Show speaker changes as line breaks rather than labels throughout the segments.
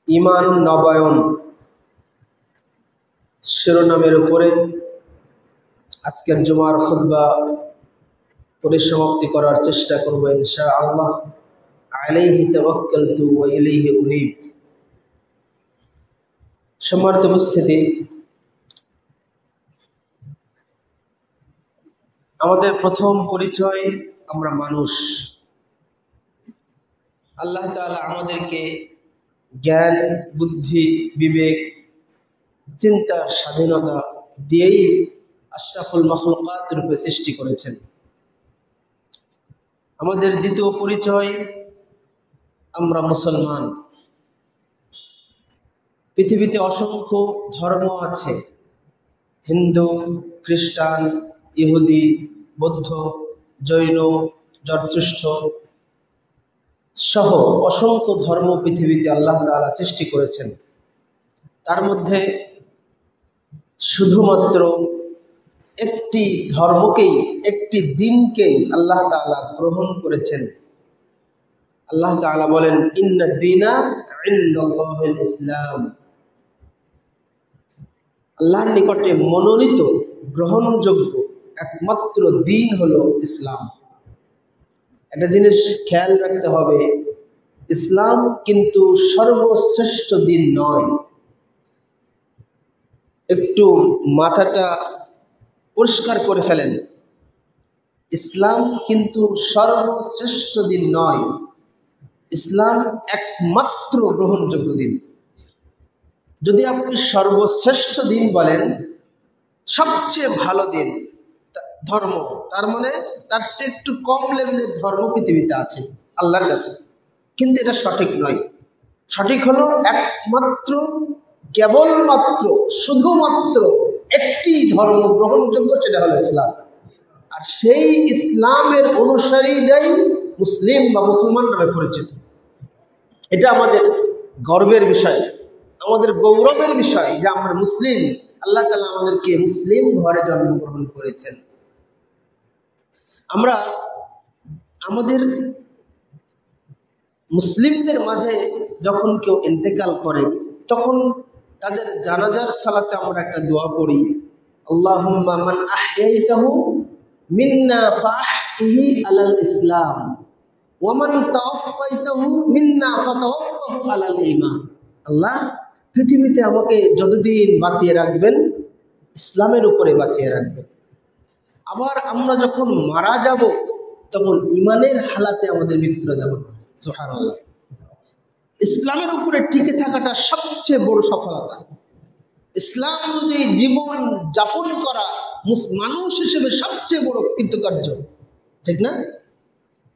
ঈমান নবায়ন শিরোনামের উপরে আজকের জুমার খুতবা পরিসমাপ্তি করার চেষ্টা করব ইনশাআল্লাহ। আলাইহি তাওয়াক্কালতু ওয়া ইলাইহি উনীব। সম্মানিত উপস্থিতি, আমাদের প্রথম পরিচয়, আমরা মানুষ। আল্লাহ তাআলা আমাদেরকে জ্ঞান, বুদ্ধি, বিবেক, চিন্তার স্বাধীনতা দিয়েই আশরাফুল মাখলুকাত রূপে সৃষ্টি করেছেন। আমাদের দ্বিতীয় পরিচয়, আমরা মুসলমান। পৃথিবীতে অসংখ্য ধর্ম আছে, হিন্দু, খ্রিস্টান, ইহুদি, বৌদ্ধ, জৈন, জরতুষ্ঠ সহ অসংখ্য ধর্ম পৃথিবীতে আল্লাহ তাআলা সৃষ্টি করেছেন। তার মধ্যে শুধুমাত্র একটি ধর্মকেই, একটি দিনকেই আল্লাহ তাআলা গ্রহণ করেছেন। আল্লাহ তাআলা বলেন, ইন্নাদ দীনা ইনদাল্লাহিল ইসলাম। আল্লাহর নিকটে মনোনীত, গ্রহণযোগ্য একমাত্র দিন হলো ইসলাম। একটা জিনিস খেয়াল রাখতে হবে, ইসলাম কিন্তু সর্বশ্রেষ্ঠ দিন নয়। একটু মাথাটা পরিষ্কার করে ফেলেন, ইসলাম কিন্তু সর্বশ্রেষ্ঠ দিন নয়। ইসলাম একমাত্র গ্রহণযোগ্য দিন। যদি আপনি সর্বশ্রেষ্ঠ দিন বলেন, সবচেয়ে ভালো দিন ধর্ম, তার মানে তার চেয়ে একটু কম লেভেলের ধর্ম পৃথিবীতে আছে আল্লাহর কাছে, কিন্তু এটা সঠিক নয়। সঠিক হলো একমাত্র, কেবলমাত্র, শুধুমাত্র একটি ধর্ম গ্রহণযোগ্য, সেটা হলো ইসলাম। আর সেই ইসলামের অনুসারীরাই মুসলিম বা মুসলমান নামে পরিচিত। এটা আমাদের গর্বের বিষয়, আমাদের গৌরবের বিষয় যে আমরা মুসলিম। আল্লাহ তাআলা আমাদেরকে মুসলিম ঘরে জন্মগ্রহণ করেছেন। আমরা আমাদের মুসলিমদের মাঝে যখন কেউ ইন্তেকাল করে, তখন তাদের জানাজার সালাতে আমরা একটা দোয়া পড়ি, আল্লাহুম্মা মান আহইয়াইতাহু মিন্না ফাহইহি আলাল ইসলাম ওয়া মান তাওয়াফাইতাহু মিন্না ফাতাওয়াফাহু আলাল ঈমান। আল্লাহ, পৃথিবীতে আমাকে যতদিন বাঁচিয়ে রাখবেন, ইসলামের উপরে বাঁচিয়ে রাখবেন। আবার আমরা যখন মারা যাব, তখন ঈমানের হালাতে আমাদের মৃত্যু যাব। সুবহানাল্লাহ। ইসলামের উপরে টিকে থাকাটা সবচেয়ে বড় সফলতা। ইসলাম অনুযায়ী জীবন যাপন করা মানুষ হিসেবে সবচেয়ে বড় কৃতকার্য, ঠিক না?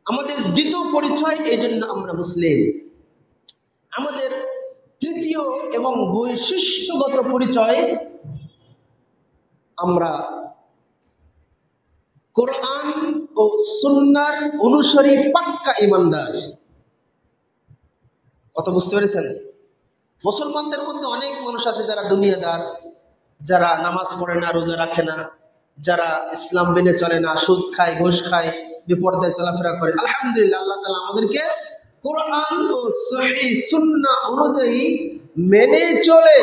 আমাদের দ্বিতীয় পরিচয়, এই জন্য আমরা মুসলিম। আমাদের তৃতীয় এবং বৈশিষ্ট্যগত পরিচয়, আমরা কোরআন ও সুন্নাহর অনুসারী পাক্কা ঈমানদার। কথা বুঝতে পেরেছেন? মুসলমানদের মধ্যে অনেক মানুষ আছে যারা দুনিয়াদার, যারা নামাজ পড়ে না, রোজা রাখে না, যারা ইসলাম মেনে চলে না, সুদ খায়, ঘুষ খায়, বিপর্যয় চলাফেরা করে। আলহামদুলিল্লাহ, আল্লাহ তাআলা আমাদেরকে কোরআন ও সহিহ সুন্নাহ অনুযায়ী মেনে চলে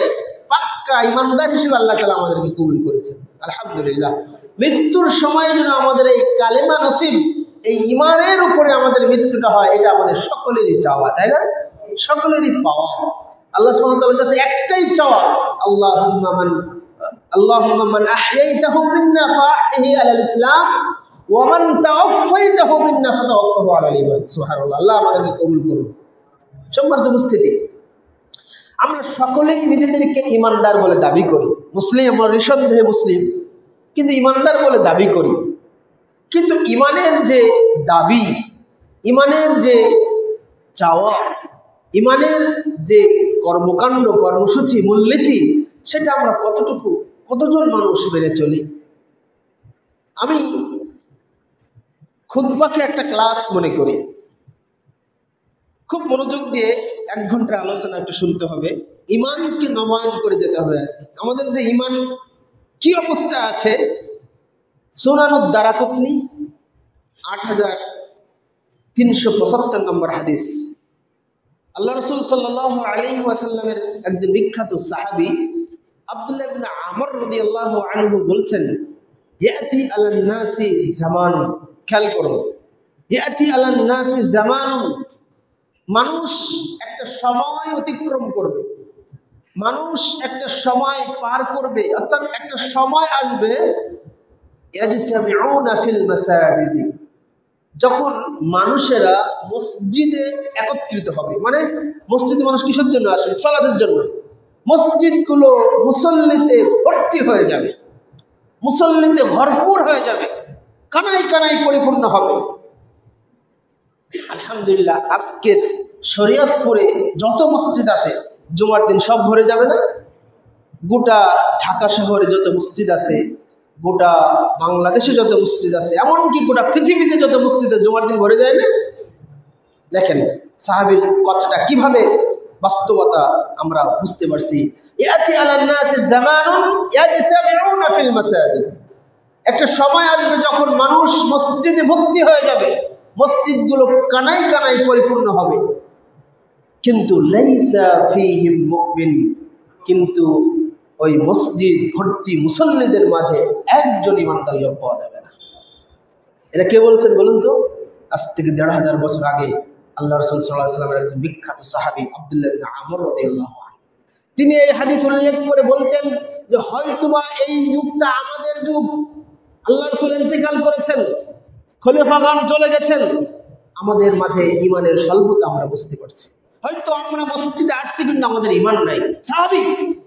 পাক্কা ঈমানদার হিসেবে আল্লাহ তাআলা আমাদেরকে কবুল করেছেন। আলহামদুলিল্লাহ। মৃত্যুর সময় যেন আমাদের এই কালেমা নসিব, এই ঈমানের উপরে আমাদের মৃত্যুটা হয়, এটা আমাদের সকলেরই চাওয়া, তাই না? সকলেরই পাওয়া। আল্লাহ সুবহানাহু ওয়া তাআলার কাছে একটাই চাওয়া, আল্লাহুম্মা মান আহইয়াইতাহু মিন্না ফাহইহি আলাল ইসলাম ওয়া মান তাওয়াফাইতাহু মিন্না ফাতাওয়াফাহু আলাল ঈমান। সুবহানাল্লাহ। আল্লাহ আমাদেরকে কবুল করুন। সম্মানিত উপস্থিতি, আমরা সকলেই নিজেদেরকে ঈমানদার বলে দাবি করি। মুসলিম, আমরা নিঃসন্দেহে মুসলিম, কিন্তু ঈমানদার বলে দাবি করি। কিন্তু ঈমানের যে দাবি, ঈমানের যে চাওয়া, ঈমানের যে কর্মকাণ্ড, কর্মসূচি, মূলনীতি, সেটা আমরা কতজন মানুষ মেনে চলি? আমি খুতবাকে একটা ক্লাস মনে করি। খুব মনোযোগ দিয়ে 1 ঘন্টার আলোচনা একটু শুনতে হবে। ঈমানকে নবায়ন করে যেতে হবে। আজকে আমাদের যে ঈমান কি অবস্থা আছে, সুনানুদ দারাকুতনি 8375 নম্বর হাদিস। আল্লাহ রাসূল সাল্লাল্লাহু আলাইহি ওয়াসাল্লামের একজন বিখ্যাত সাহাবী আব্দুল্লাহ ইবনে আমর রাদিয়াল্লাহু আনহু বলছেন, ইয়াতি আলান নাসি জামান, খেয়াল করুন, ইয়াতি আলান নাসি জামানুন, মানুষ একটা সময় অতিক্রম করবে, মানুষ একটা সময় পার করবে, অর্থাৎ একটা সময় আসবে ইয়াজতামিউনা ফিল মাসাজিদি, যখন মানুষেরা মসজিদে একত্রিত হবে। মানে মসজিদে মানুষ কিসের জন্য আসে? সালাতের জন্য। মসজিদগুলো মুসল্লিতে ভর্তি হয়ে যাবে, মুসল্লিতে ভরপুর হয়ে যাবে, কানায় কানায় পরিপূর্ণ হবে। আলহামদুলিল্লাহ, আজকের শরীয়তপুরে যত মসজিদ আছে জুমার দিন সব ভরে যাবে না? গোটা ঢাকা শহরে যত মসজিদ আছে, গোটা বাংলাদেশে যত মসজিদ আছে, এমনকি গোটা পৃথিবীতে যত মসজিদে জুমার দিন ভরে যায় না? দেখেন সাহাবীর কথাটা কিভাবে বাস্তবতা আমরা বুঝতে পারছি। ইয়াতি আলান নাসি জামানুন ইয়াজতামিউনা ফিল মাসাজিদ, একটা সময় আসবে যখন মানুষ মসজিদে ভর্তি হয়ে যাবে, মসজিদগুলো কানায় কানায় পরিপূর্ণ হবে, কিন্তু লাইসা ফীহিম মুমিন, কিন্তু ওই মসজিদ ভর্তি মুসল্লিদের মাঝে একজন ইমানদার লোক পাওয়া যাবে না। এটা কে বলছেন বলুন তো? আজ থেকে ১৫০০ বছর আগে আল্লাহ রাসূল সাল্লাল্লাহু আলাইহি ওয়াসাল্লামের একজন বিখ্যাত সাহাবী আব্দুল্লাহ ইবনে আমর রাদিয়াল্লাহু আনহু, তিনি এই হাদিস উল্লেখ করে বলতেন যে হয়তোবা এই যুগটা আমাদের যুগ, আল্লাহ রাসূল ইন্তেকাল করেছেন, খলিফাগণ চলে গেছেন, আমাদের মাঝে ঈমানের স্বল্পতা আমরা বুঝতে পারছি। হয়তো আমরা মসজিদে আসছি কিন্তু আমাদের ঈমান নাই। সাহাবী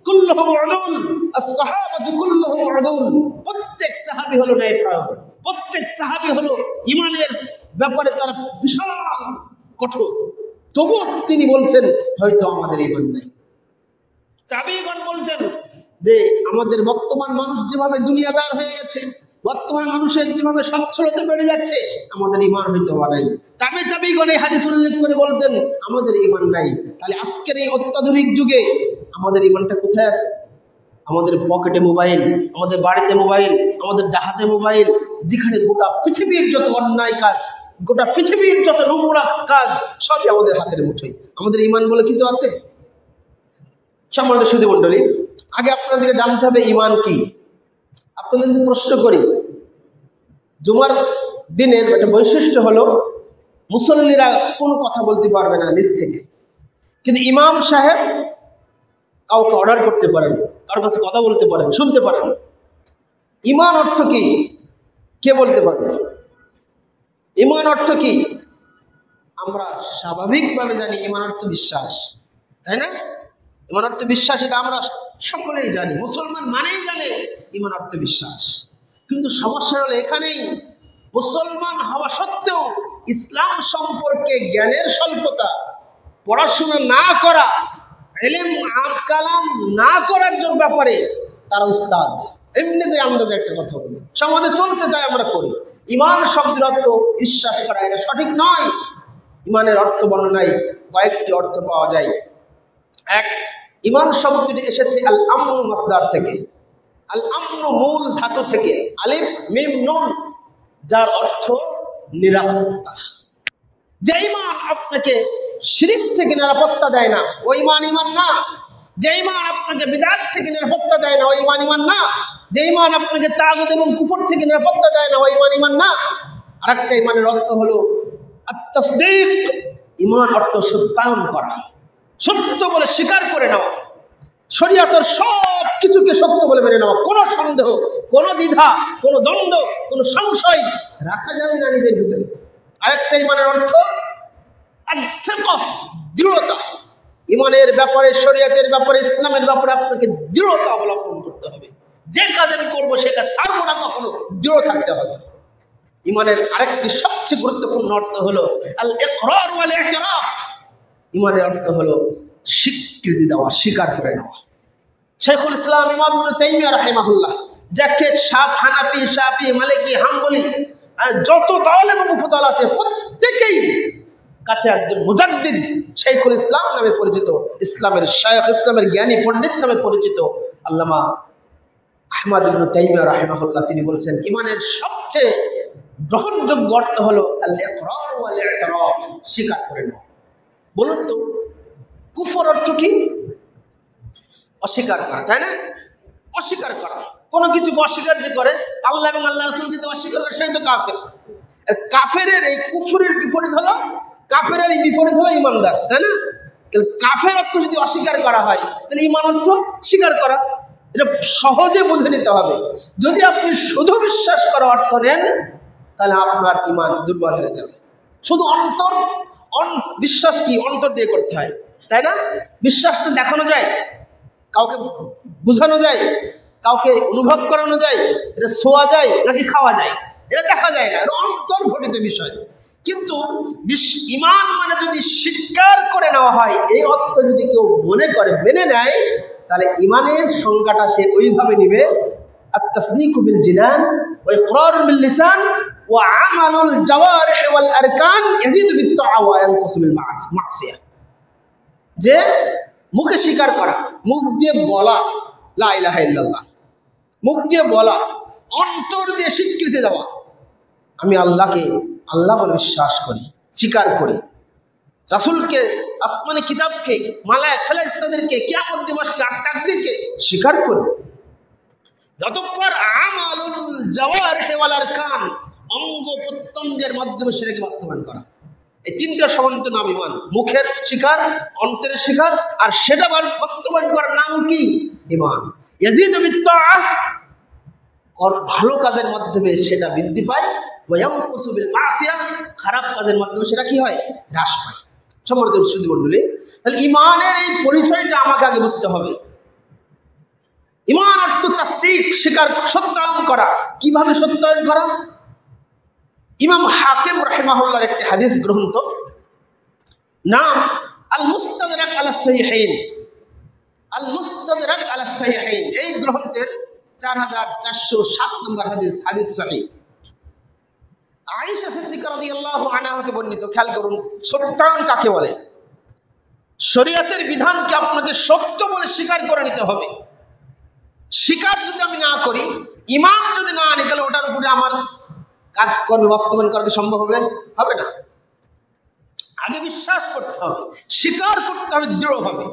কুল্লুহুম উদুল, আস-সাহাবাতু কুল্লুহুম উদুল, প্রত্যেক সাহাবী হলো ন্যায়পরায়ণ, প্রত্যেক সাহাবী হলো ঈমানের ব্যাপারে তার বিশাল কঠোর। তবুও তিনি বলছেন হয়তো আমাদের ঈমান নাই। তাবেঈগণ বলতেন যে আমাদের বর্তমান মানুষ যেভাবে দুনিয়াদার হয়ে গেছে, বর্তমান মানুষের যেভাবে সচ্ছলতা বেড়ে যাচ্ছে, আমাদের ঈমান হয়তো নাই। তাবেঈগণ এই হাদিস উল্লেখ করে বলতেন আমাদের ঈমান নাই। তাহলে আজকের এই অত্যাধুনিক যুগে আমাদের ঈমানটা কোথায় আছে? আমাদের পকেটে মোবাইল, আমাদের বাড়িতে মোবাইল, আমাদের ডাহাতে মোবাইল, যেখানে গোটা পৃথিবীর যত অন্যায় কাজ, গোটা পৃথিবীর যত নোংরা কাজ সবই আমাদের হাতের মুঠোয়। আমাদের ঈমান বলে কিছু আছে? সম্মানিত সুধী মণ্ডলী, আগে আপনাদেরকে জানতে হবে ঈমান কি। আপনাদের যদি প্রশ্ন করি, জুমার দিনের একটা বৈশিষ্ট্য হলো মুসল্লিরা কোনো কথা বলতে পারবে না নিজ থেকে, কিন্তু ইমাম সাহেব কাউকে অর্ডার করতে পারেন, কারোর কাছে কথা বলতে পারেন, শুনতে পারেন। ঈমান অর্থ কি কে বলতে পারবে? ঈমান অর্থ কি? আমরা স্বাভাবিকভাবে জানি ঈমান অর্থ বিশ্বাস, তাই না? ঈমান অর্থ বিশ্বাস, এটা আমরা সকলেই জানি, মুসলমান মানেই জানে ঈমান অর্থ বিশ্বাস। কিন্তু সমস্যা হলো এখানেই, মুসলমান হওয়া সত্ত্বেও ইসলাম সম্পর্কে জ্ঞানের স্বল্পতা, পড়াশোনা না করা, ইলম কালাম না করার জন্য ব্যাপারে তারা উস্তাদ, এমনিতে আন্দাজে একটা কথা বলে সমাজে চলছে, তাই আমরা করি। ঈমান শব্দের অর্থ বিশ্বাস করা, এটা সঠিক নয়। ঈমানের অর্থ বর্ণনায় কয়েকটি অর্থ পাওয়া যায়। এক, ঈমান শব্দটি এসেছে আল আমনু মাসদার থেকে, আল আমনু মূল ধাতু থেকে, আলিফ মিম নুন, যার অর্থ নিরাপত্তা। যে ঈমান আপনাকে শিরক থেকে নিরাপত্তা দেয় না, ওই ঈমান ঈমান না। যে ঈমান আপনাকে বিদআত থেকে নিরাপত্তা দেয় না, ওই ঈমান ঈমান না। যে ঈমান আপনাকে তাগুত এবং কুফর থেকে নিরাপত্তা দেয় না, ওই ঈমান ঈমান না। আরেকটা ঈমানের অর্থ হলো আত-তাসদীক। ঈমান অর্থ সত্যায়ন করা, সত্য বলে স্বীকার করে নেওয়া, শরীয়তের সব কিছুকে সত্য বলে মেনে নেওয়া, কোনো সন্দেহ, কোনো দ্বিধা, কোনো দ্বন্দ্ব, কোনো সংশয় রাখা যাবে না নিজের ভিতরে। আরেকটা ঈমানের অর্থ আত-তাকওয়া, দৃঢ়তা। ঈমানের ব্যাপারে, শরীয়তের ব্যাপারে, ইসলামের ব্যাপারে আপনাকে দৃঢ়তা অবলম্বন করতে হবে। যে কাজ আমি করবো সেটা ছাড়বো না কখনো, দৃঢ় থাকতে হবে। ঈমানের আরেকটি সবচেয়ে গুরুত্বপূর্ণ অর্থ হলো আল ইকরার ওয়াল ইতিরাফ। ঈমানের অর্থ হলো স্বীকৃতি দেওয়া, স্বীকার করে নেওয়া। শাইখুল ইসলাম ইমাম ইবনে তাইমিয়া রাহিমাহুল্লাহ, যাকে হানাফি, শাফি, মালিকি, হাম্বলি যত দল এবং উপদল আছে প্রত্যেকেই কাছে একজন মুজাদ্দিদ শাইখুল ইসলাম নামে পরিচিত, ইসলামের শায়খ, ইসলামের জ্ঞানী পণ্ডিত নামে পরিচিত আল্লামা আহমদ ইবনে তাইমিয়া রাহিমাহুল্লাহ, তিনি বলেছেন ঈমানের সবচেয়ে গ্রহণযোগ্য অর্থ হলো আল ইকরার ওয়াল ইতিরাফ, স্বীকার করে নেওয়া। বলুন তো কি? অস্বীকার করা, তাই না? অস্বীকার করা, কোনো কিছুকে অস্বীকার যে করে, আল্লাহ এবং আল্লাহ রাসূলকে যে অস্বীকার করে, সে তো কাফের। কাফেরের এই কুফরের বিপরীত হলো, কাফেরের এই বিপরীত হলো ইমানদার, তাই না? তাহলে কাফের অর্থ যদি অস্বীকার করা হয়, তাহলে ইমান অর্থ স্বীকার করা। এটা সহজে বুঝে নিতে হবে। যদি আপনি শুধু বিশ্বাস করা অর্থ নেন, তাহলে আপনার ইমান দুর্বল হয়ে যাবে। শুধু অন্তর, বিশ্বাস কি অন্তর দিয়ে করতে হয়, তাই না? বিশ্বাস তো দেখানো যায়, কাউকে বোঝানো যায়, কাউকে অনুভব করানো যায়, এটা ছোঁয়া যায় নাকি খাওয়া যায়, এটা দেখা যায় না, এটা অন্তর ঘটিত বিষয়। কিন্তু ঈমান মানে যদি স্বীকার করে নেওয়া হয়, এই অর্থ যদি কেউ মনে করে, মেনে নেয়, তাহলে ঈমানের সংজ্ঞাটা সে ওইভাবে নিবে, আত-তাসদীকু বিল জিনান ওয়া ইকরারু বিল লিসান ওয়া আমালুল জাওয়ারিহ ওয়াল আরকান ইয়াজিদু বিত তাআ ওয়া ইয়ানকুসু বিল মা'সিয়াহ। যে মুখে স্বীকার করা, মুখ দিয়ে বলা লা ইলাহা ইল্লাল্লাহ, মুখ দিয়ে বলা, অন্তর দিয়ে স্বীকৃতি দেওয়া, আমি আল্লাহকে আল্লাহ বলে বিশ্বাস করি, স্বীকার করি, রাসূলকে, আসমানি কিতাবকে, মালায়েক ফেরেশতাদেরকে, কিয়ামত দিবসকে, আর তাকদীরকে স্বীকার করি। যতপর আমালুল জাওয়ারিহ ওয়াল আরকান, অঙ্গ প্রত্যঙ্গের মাধ্যমে সেটাকে বাস্তবায়ন করা। এই তিনটা সমান্ত নাম ঈমান। মুখের স্বীকার, অন্তরের স্বীকার, আর সেটা বাস্তবায়ন করার নাম কি? ঈমান। ইয়াজিদু বিত তাআ, ভালো কাজের মাধ্যমে সেটা বৃদ্ধি পায়, ওয়া ইয়ানকুসু বিল মা'সিয়াহ, খারাপ কাজের মাধ্যমে সেটা কি হয়? হ্রাস পায়। সম্মানিত সুধী মণ্ডলী, তাহলে ঈমানের এই পরিচয়টা আমাকে আগে বুঝতে হবে। ঈমান অর্থ তাসদীক, স্বীকার, সত্যায়ন করা। কিভাবে সত্যায়ন করা? ইমাম হাকিম রাহিমাহুল্লাহর একটি হাদিস গ্রন্থ, নাম আল মুস্তাদরাক আলা সাহিহাইন, আল মুস্তাদরাক আলা সাহিহাইন। এই গ্রন্থের 4407 নম্বর হাদিস, হাদিস সহিহ। আয়েশা সিদ্দিকা রাদিয়াল্লাহু আনহা হতে বর্ণিত। খেয়াল করুন, সত্যায়ন কাকে বলে? শরীয়তের বিধানকে আপনাকে সত্য বলে স্বীকার করে নিতে হবে। স্বীকার যদি আমি না করি, ঈমান যদি না আনি, তাহলে ওটার উপরে আমার কাজকর্মে বাস্তবায়ন করা সম্ভব হবে? হবে না। আগে বিশ্বাস করতে হবে, স্বীকার করতে হবে দৃঢ়ভাবে।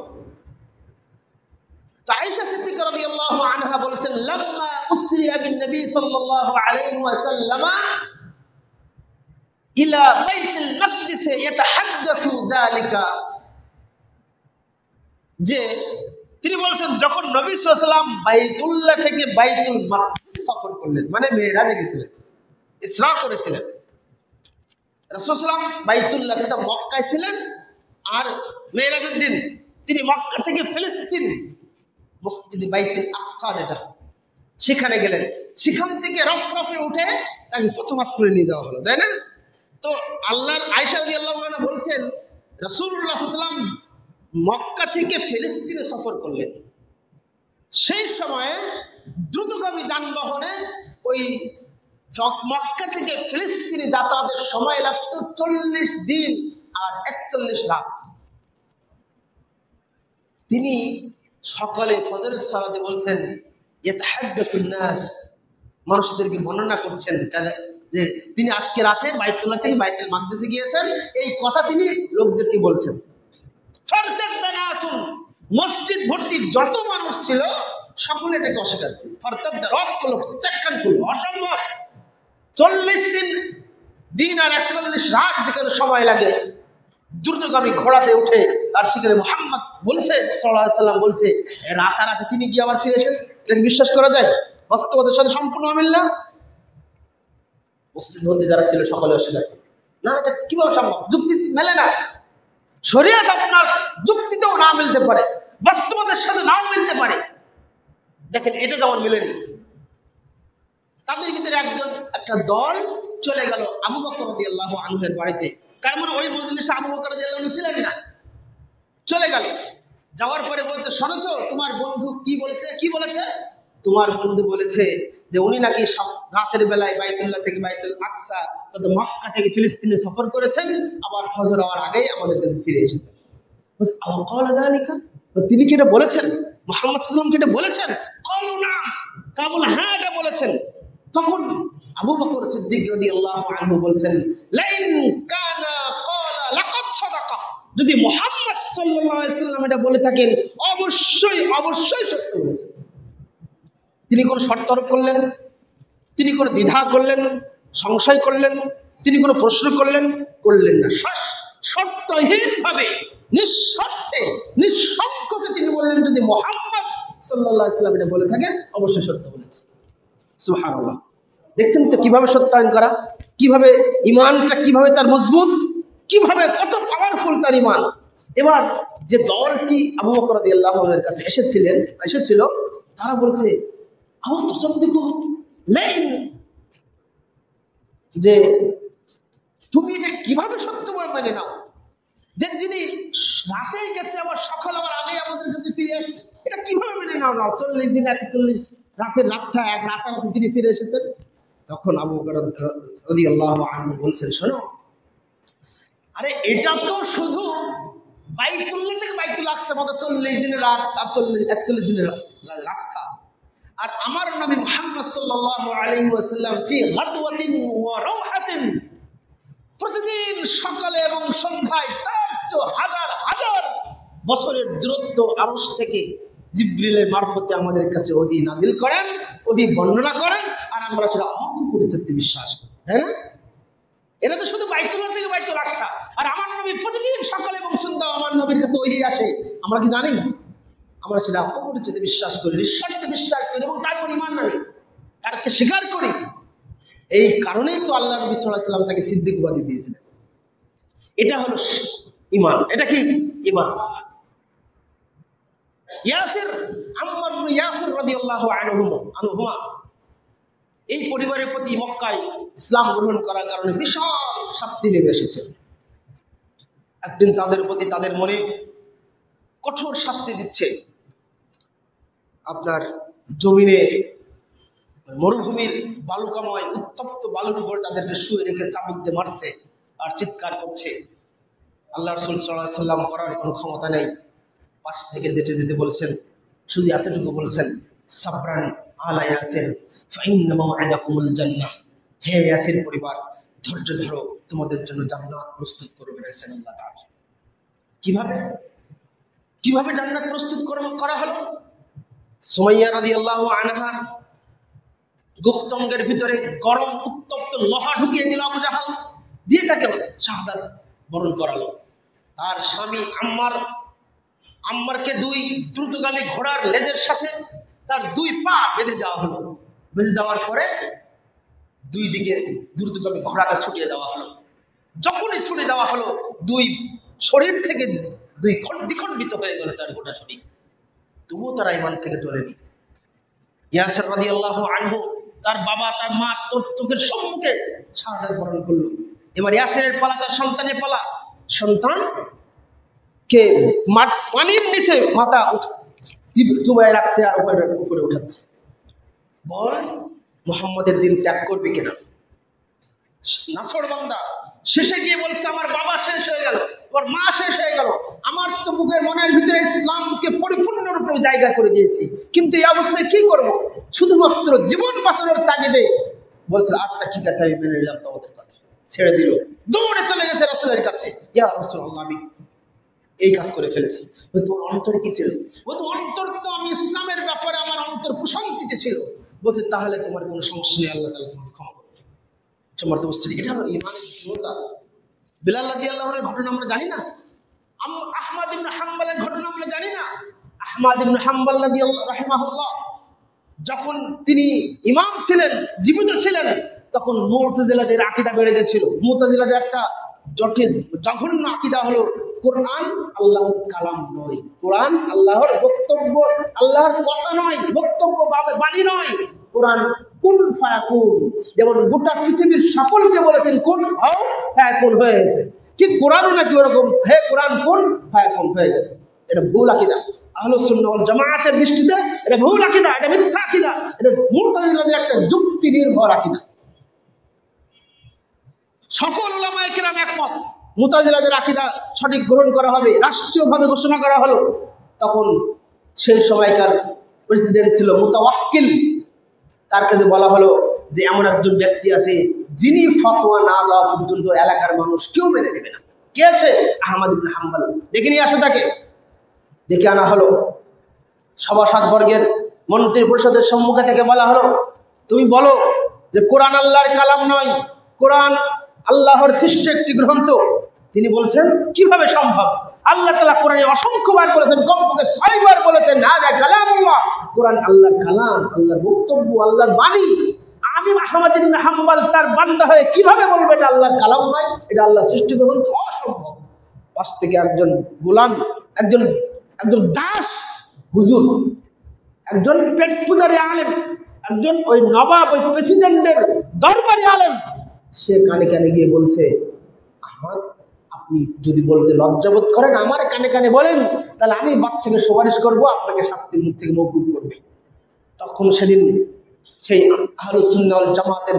আয়েশা সিদ্দিকা রাদিয়াল্লাহু আনহা বলেছেন, লাম্মা উসরিয়া বিন নবী সাল্লাল্লাহু আলাইহি ওয়াসাল্লাম ইলা বাইতুল মাকদিস ইয়াতাহাদ্দাসু যালিকা, যে তিনি বলেছেন, যখন নবী সাল্লাল্লাহু আলাইহি ওয়াসাল্লাম বাইতুল্লাহ থেকে বাইতুল মাকদিস সফর করলেন, মানে মেরাজে গেছিলেন, ইসরা করেছিলেন। রাসূল সাল্লাল্লাহু আলাইহি ওয়াসাল্লাম বাইতুল্লাহ থেকে মক্কায় ছিলেন, আর মেরাজের দিন তিনি মক্কা থেকে ফিলিস্তিন মসজিদে বাইতুল আকসা, যেটা সেখানে গেলেন। সেখান থেকে রফরফে উঠে তাকে প্রথম আসমানে নিয়ে যাওয়া হলো, তাই না? তো আল্লাহর আয়েশা রাদিয়াল্লাহু আনহা বলছেন, রাসূলুল্লাহ সাল্লাল্লাহু আলাইহি ওয়াসাল্লাম মক্কা থেকে ফিলিস্তিনে সফর করলেন। সেই সময়ে দ্রুতগামী যানবাহনে ওই মক্কা থেকে ফিলিস্তিনে যাতায়াতের সময় লাগতো 40 দিন আর 41 রাত। তিনি সকালে ফজরের সালাতে বলছেন, ইয়াতাহাদ্দাসুন নাস, মানুষদেরকে বর্ণনা করছেন যে তিনি আজকে রাতে বাইতুল্লাহ থেকে বাইতুল মাকদিসে গিয়েছেন, এই কথা তিনি লোকদেরকে বলছেন। ফারতাদ্দা নাসুন, মসজিদ ভর্তি যত মানুষ ছিল সকলে এটাকে অস্বীকার করল। ফারতাদ্দা, রদ করলো, প্রত্যাখ্যান করলো, অসম্ভব। 40 দিন আর 41 রাত যেখানে সময় লাগে, দ্রুতগামী ঘোড়াতে উঠে, আর সেখানে মুহাম্মদ বলছে সাল্লাল্লাহু আলাইহি ওয়াসাল্লাম বলছে, রাতারাতি তিনি গিয়ে আবার ফিরে এসেছেন, এটাকে বিশ্বাস করা যায়? বাস্তবতার সাথে সম্পূর্ণ অমিল না। মসজিদ ভর্তি যারা ছিল সকলে অস্বীকার করে, না, এটা কিভাবে সম্ভব? যুক্তি মেলে না। শরীয়ত আপনার যুক্তিতেও না মিলতে পারে, বাস্তবতার সাথে নাও মিলতে পারে। দেখেন, এটা যেমন মিলেনি, তাদের ভিতরে একটা দল চলে গেল আবু বকর রাদিয়াল্লাহু আনহু এর বাড়িতে। তার মানে ওই মজলিসে আবু বকর রাদিয়াল্লাহু আনহু ছিলেন না। চলে গেল, যাওয়ার পরে বলছে, শুনেছো তোমার বন্ধু কি বলেছে? কি বলেছে? তোমার বন্ধু বলেছে যে উনি নাকি রাতের বেলায় বাইতুল্লাহ থেকে বাইতুল আকসা, অর্থাৎ মক্কা থেকে ফিলিস্তিনে সফর করেছেন, আবার ফজর হওয়ার আগেই আমাদের কাছে ফিরে এসেছেন। তিনি কি এটা বলেছেন? মুহাম্মদ সাল্লাল্লাহু আলাইহি ওয়াসাল্লাম কি এটা বলেছেন? ক্বালু না, তারা বলল হ্যাঁ, এটা বলেছেন। তখন আবু বকর সিদ্দিক রাদিয়াল্লাহু আনহু বলছেন, লাইন কানা ক্বালা লাকাদ সাদাকা, যদি মুহাম্মদ সাল্লাল্লাহু আলাইহি ওয়াসাল্লাম এটা বলে থাকেন, অবশ্যই অবশ্যই সত্য বলেছেন। তিনি কোনো শর্ত আরোপ করলেন, তিনি কোনো দ্বিধা করলেন, সংশয় করলেন, তিনি কোনো প্রশ্ন করলেন না। শর্তহীনভাবে নিঃস্বার্থে নিঃসংকোচে তিনি বললেন, যদি মুহাম্মদ সাল্লাল্লাহু আলাইহি ওয়াসাল্লাম এটা বলে থাকে অবশ্যই সত্য বলেছে। সুবহানাল্লাহ। দেখছেন তো কিভাবে সত্যায়ন করা, কিভাবে ইমানটা কিভাবে তার মজবুত, কিভাবে কত পাওয়ারফুল তার ইমান। এবার যে দলটি আবু বকর রাদিয়াল্লাহু আনহু এর কাছে এসেছিল তারা বলছে, আও তুসাদ্দিকু লাইন, যে তুমি এটা কিভাবে সত্য মেনে নাও, যে যিনি রাতেই গেছে আবার সকাল আবার আগে আমাদের কাছে ফিরে আসছে, এটা কিভাবে মেনে নাও? 40 দিন 41 রাতের রাস্তা এক রাতারাতি তিনি ফিরে এসেছেন। তখন আবু বকর রাদিয়াল্লাহু আনহু বলছেন, শোনো, আরে এটা তো শুধু বাইতুল্লাহ থেকে বাইতুল আকসা মতো 40 দিনের রাত আর 41 দিনের রাস্তা। আর আমার নবী মুহাম্মদ সাল্লাল্লাহু আলাইহি ওয়াসাল্লাম ফি গাদওয়াতিন ওয়া রাওহাতিন, প্রতিদিন সকালে এবং সন্ধ্যায় তার হাজার হাজার বছরের দূরত্ব আরশ থেকে জিবরিলের মারফতে আমাদের কাছে ওহী নাজিল করেন, ওহী বর্ণনা করেন, আর আমরা সেটা অকুপরিচিত বিশ্বাস করি, তাই না? এটা তো শুধু বাইতুল্লাহ থেকে বাইতুল আকসা, আর আমার নবী প্রতিদিন সকালে এবং সন্ধ্যা আমার নবীর কাছে ওহী আসে, আমরা কি জানি? আমরা সেটা অপরিচিত বিশ্বাস করি, নিঃস্বার্থে বিশ্বাস করি এবং তারপর ঈমান আনি, তারকে স্বীকার করি। এই কারণেই তো আল্লাহ নবী সাল্লাল্লাহু আলাইহি ওয়াসাল্লাম তাকে সিদ্দিক উপাধি দিয়েছিলেন। এটা হলো ঈমান। এটা কি ঈমান? ইয়াসির, আম্মার ইবনে ইয়াসির রাদিয়াল্লাহু আনহুমা এই পরিবারের প্রতি মক্কায় ইসলাম গ্রহণ করার কারণে বিশাল শাস্তি নেমে এসেছে। একদিন তাদের প্রতি তাদের মনে কঠোর শাস্তি দিচ্ছে। আপনার জমিনে মরুভূমির বালুকাময় উত্তপ্ত বালুর উপর তাদেরকে শুয়ে রেখে চাবুক দিয়ে মারছে আর চিৎকার করছে। আল্লাহ রাসূল সাল্লাল্লাহু আলাইহি ওয়াসাল্লাম করার কোনো ক্ষমতা নেই, পাশ থেকে যেতে যেতে বলছেন, শুধু এতটুকু বলছেন, সাবরান আলা ইয়াসির ফাইন্না মাওইদাকুমুল জান্নাহ, হে ইয়াসির পরিবার, ধৈর্য ধরো, তোমাদের জন্য জান্নাত প্রস্তুত করে রেখেছেন আল্লাহ তাআলা। কিভাবে জান্নাত প্রস্তুত করা হলো? সুমাইয়া রাদিয়াল্লাহু আনহার গুপ্তঙ্গের ভিতরে গরম উত্তপ্ত লোহা ঢুকিয়ে দিল আবু জাহাল, দিয়ে তাকে শাহাদাত বরণ করালো। তার স্বামী আম্মারকে 2 দ্রুতগামী ঘোড়ার লেজের সাথে তার 2 পা বেঁধে দেওয়া হলো। বেঁধে দেওয়ার পরে 2 দিকে দ্রুতগামী ঘোড়াকে ছুটিয়ে দেওয়া হলো। যখনই ছুটে দেওয়া হলো, 2 শরীর থেকে 2 দ্বিখণ্ডিত হয়ে গেল তার গোটা শরীর। তবুও তারা ঈমান থেকে টলেনি। ইয়াসির রাদিয়াল্লাহু আনহু তার বাবা তার মা চোখের সম্মুখে শাহাদাত বরণ করলো। এবার ইয়াসিরের পালা, তার সন্তানের পালা। সন্তানকে পানির নিচে মাথা চুবায় রাখছে আর উপরে উঠাচ্ছে। বল, মুহাম্মদের দিন ত্যাগ করবি কিনা? নাছর বান্দা শেষে গিয়ে বলছে, আমার বাবা শেষ হয়ে গেল, আমার মা শেষ হয়ে গেল, আমার তো বুকের মনের ভিতরে ইসলামকে পরিপূর্ণরূপে জায়গা করে দিয়েছি, কিন্তু এই অবস্থায় কি করব? শুধুমাত্র জীবন বাঁচানোর তাগিদে বলছে, আচ্ছা ঠিক আছে, আমি মেনে নিলাম তোমাদের কথা। ছেড়ে দিল, দৌড়ে চলে গেছে রাসূলের কাছে। ইয়া রাসূলুল্লাহ, আমি এই কাজ করে ফেলেছি। তোর অন্তরে কি ছিল? তো অন্তর তো, আমি ইসলামের ব্যাপারে আমার অন্তর প্রশান্তিতে ছিল। বলছে, তাহলে তোমার কোনো সমস্যা নেই, আল্লাহ তাআলা তোমাকে ক্ষমা করবে। এটা হলো ঈমানের দৃঢ়তা। বিলাল রাদিয়াল্লাহু আনহুর ঘটনা আমরা জানি না? আহমদ ইবনে হাম্বলের ঘটনা আমরা জানি না? আহমদ ইবনে হাম্বল রাহিমাহুল্লাহ যখন তিনি ইমাম ছিলেন, জীবিত ছিলেন, তখন মুতাজিলাদের আকীদা বেড়ে গেছিল। মুতাজিলাদের একটা জঘন্য আকীদা হলো, কোরআন আল্লাহর কালাম নয়, কোরআন আল্লাহর বক্তব্য, আল্লাহর কথা নয়, বক্তব্য বাণী নয়। কোরআন কুন ফায়াকুন, যেমন গোটা পৃথিবীর সকলকে বলেছেন কুন হও, ফায়াকুন হয়ে গেছে। ঠিক কোরআনও নাকি ওরকম, হে কোরআন কুন ফায়াকুন হয়ে গেছে। এটা ভুল আকীদা। আহলুস সুন্নাহ ওয়াল জামাআতের দৃষ্টিতে এটা ভুল আকীদা, এটা মিথ্যা আকীদা, এটা মুতাজিলাদের একটা যুক্তি নির্ভর আকীদা। সকল উলামায়ে কেরাম একমত, মুতাজিলাদের আকীদা সঠিক গ্রহণ করা হবে। রাষ্ট্রীয়ভাবে ঘোষণা করা হলো। তখন সেই সময়কার প্রেসিডেন্ট ছিল মুতাওয়াক্কিল। তার কাছে বলা হলো যে এমন একজন ব্যক্তি আছে যিনি ফতোয়া না দেওয়া পর্যন্ত এলাকার মানুষ কেউ মেনে নেবে না। কে আছে? আহমদ ইবনে হাম্বল। দেখে নিয়ে আসো তাকে। ডেকে আনা হলো, সভাসদ বর্গের মন্ত্রী পরিষদের সম্মুখে থেকে বলা হলো, তুমি বলো যে কোরআন আল্লাহর কালাম নয়, কোরআন আল্লাহর সৃষ্ট একটি গ্রন্থ। তিনি বলছেন কিভাবে সম্ভব? আল্লাহ তাআলা কোরআনে অসংখ্যবার বলেছেন, কমপক্ষে 6 বার বলেছেন হাযা কালামুল্লাহ, কোরআন আল্লাহর কালাম, আল্লাহর বক্তব্য, আল্লাহর বাণী। আমি আহমদ ইবনে হাম্বল তার বান্দা হয়ে কিভাবে বলবো এটা আল্লাহর কালাম নয়, এটা আল্লাহর সৃষ্টি গ্রন্থ? অসম্ভব। পাশ থেকে একজন গোলাম, একজন দাস হুজুর, একজন পেট পূজারী আলেম, একজন ওই নবাব, ওই প্রেসিডেন্টের দরবারি আলেম, সে কানে কানে গিয়ে বলছে, আহমদ, আপনি যদি বলতে লজ্জাবোধ করেন আমার কানে কানে বলেন, তাহলে আমি বাচ্চাকে সুপারিশ করব, আপনাকে শাস্তির মুখ থেকে মওকুফ করবে। তখন সেদিন সেই আহলুস সুন্নাহ ওয়াল জামাতের